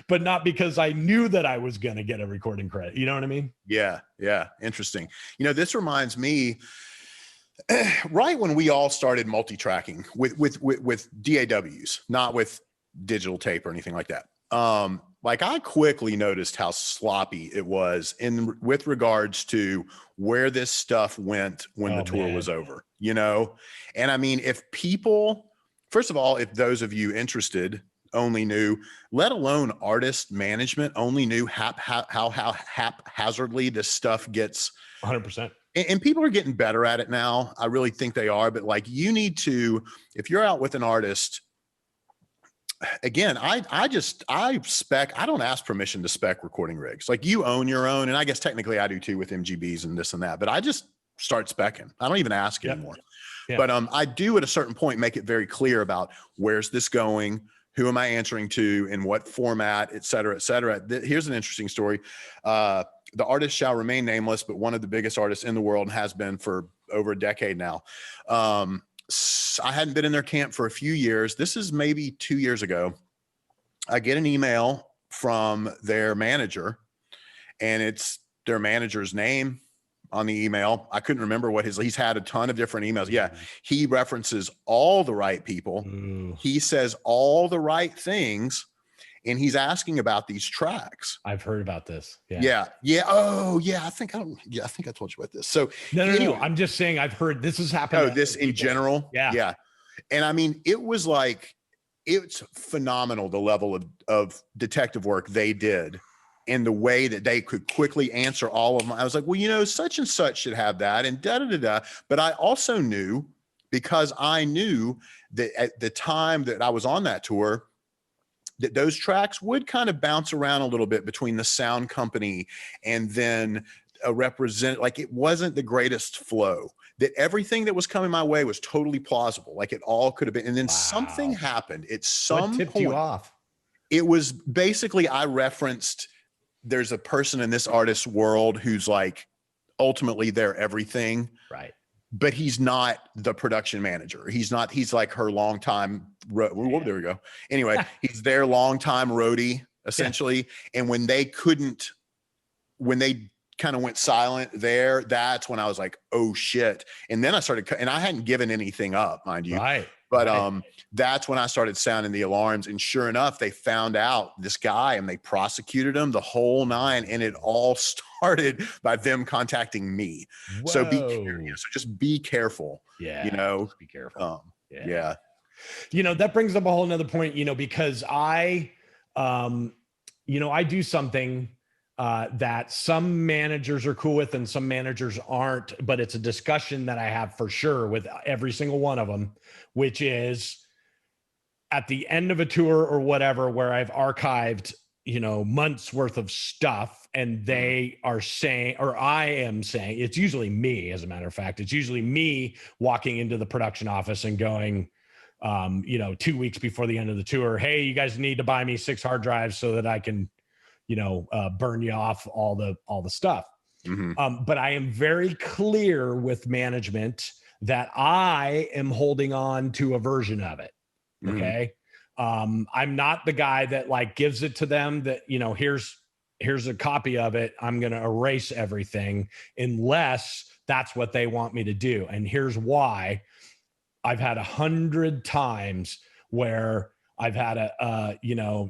but not because I knew that I was going to get a recording credit. You know what I mean?
Yeah. Yeah. Interesting. You know, this reminds me, right when we all started multi-tracking with DAWs, not with digital tape or anything like that. Like I quickly noticed how sloppy it was with regards to where this stuff went when the tour was over, you know? And I mean, if people, first of all, if those of you interested only knew, let alone artist management only knew how haphazardly this stuff gets
100%.
And people are getting better at it now. I really think they are. But like, you need to, if you're out with an artist, again, I don't ask permission to spec recording rigs. Like you own your own. And I guess technically I do too with MGBs and this and that, but I just start speccing. I don't even ask anymore. Yeah. But I do at a certain point make it very clear about where's this going, who am I answering to, in what format, et cetera, et cetera. Here's an interesting story. The artist shall remain nameless, but one of the biggest artists in the world and has been for over a decade now. I hadn't been in their camp for a few years. This is maybe 2 years ago. I get an email from their manager, and it's their manager's name on the email. I couldn't remember what he's had a ton of different emails. Yeah. He references all the right people. He says all the right things. And he's asking about these tracks.
I've heard about this.
Yeah. Oh, yeah. I think I told you about this. So
no. I'm just saying I've heard this has happened.
Oh, this in general. Yeah. And I mean, it's phenomenal, the level of detective work they did in the way that they could quickly answer all of them. I was like, well, you know, such and such should have that and da-da-da-da. But I also knew, because I knew that at the time that I was on that tour, that those tracks would kind of bounce around a little bit between the sound company and then a like it wasn't the greatest flow, that everything that was coming my way was totally plausible. Like it all could have been. And then something happened at some
tipped
point.
You off?
It was basically, I referenced, there's a person in this artist's world who's like, ultimately they're everything.
Right.
But he's not the production manager. He's like her longtime. There we go. Anyway, he's their longtime roadie essentially. And when they kind of went silent there, that's when I was like, oh shit. And then I started, and I hadn't given anything up, mind you.
Right.
But that's when I started sounding the alarms. And sure enough, they found out this guy and they prosecuted him, the whole nine. And it all started by them contacting me. Whoa. So be curious. So just be careful.
Yeah.
You know,
be careful.
Yeah.
You know, that brings up a whole nother point, you know, because I do something that some managers are cool with and some managers aren't, but it's a discussion that I have for sure with every single one of them, which is at the end of a tour or whatever, where I've archived, you know, months worth of stuff, and they are saying, or I am saying, it's usually me, as a matter of fact, it's usually me walking into the production office and going, 2 weeks before the end of the tour, hey, you guys need to buy me 6 hard drives so that I can, burn you off all the stuff. But I am very clear with management that I am holding on to a version of it. Okay. I'm not the guy that like gives it to them that, here's a copy of it. I'm going to erase everything unless that's what they want me to do. And here's why. I've had 100 times where I've had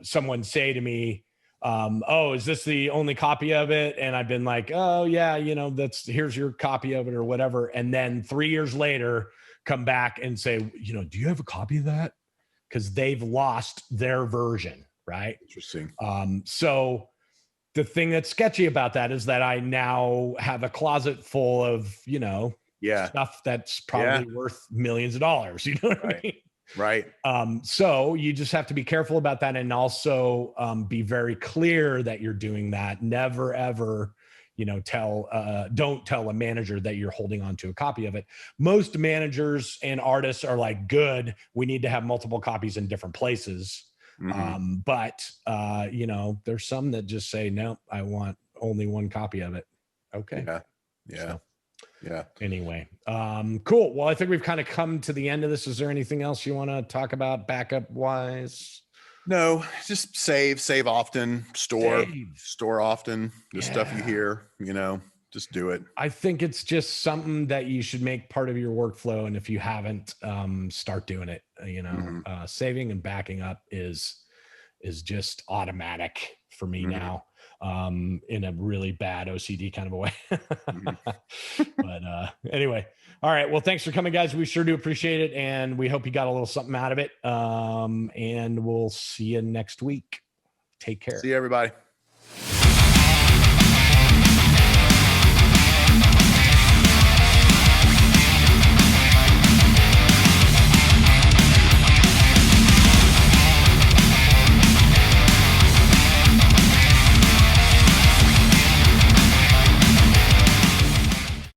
someone say to me, oh, is this the only copy of it? And I've been like, oh yeah, here's your copy of it or whatever. And then 3 years later, come back and say, do you have a copy of that? Because they've lost their version, right?
Interesting.
So the thing that's sketchy about that is that I now have a closet full of, stuff that's probably worth millions of dollars. You know what I mean?
Right.
So you just have to be careful about that, and also be very clear that you're doing that. Never, ever, don't tell a manager that you're holding on to a copy of it. Most managers and artists are like, good, we need to have multiple copies in different places. But you know, there's some that just say, no, I want only one copy of it. Okay.
Yeah.
Anyway, cool. Well, I think we've kind of come to the end of this. Is there anything else you want to talk about backup wise?
No, just save often, store often, the stuff you hear, you know, just do it.
I think it's just something that you should make part of your workflow. And if you haven't, start doing it, you know, saving and backing up is just automatic for me now, in a really bad OCD kind of a way. But anyway, all right. Well, thanks for coming, guys. We sure do appreciate it. And we hope you got a little something out of it. And we'll see you next week. Take care.
See you, everybody.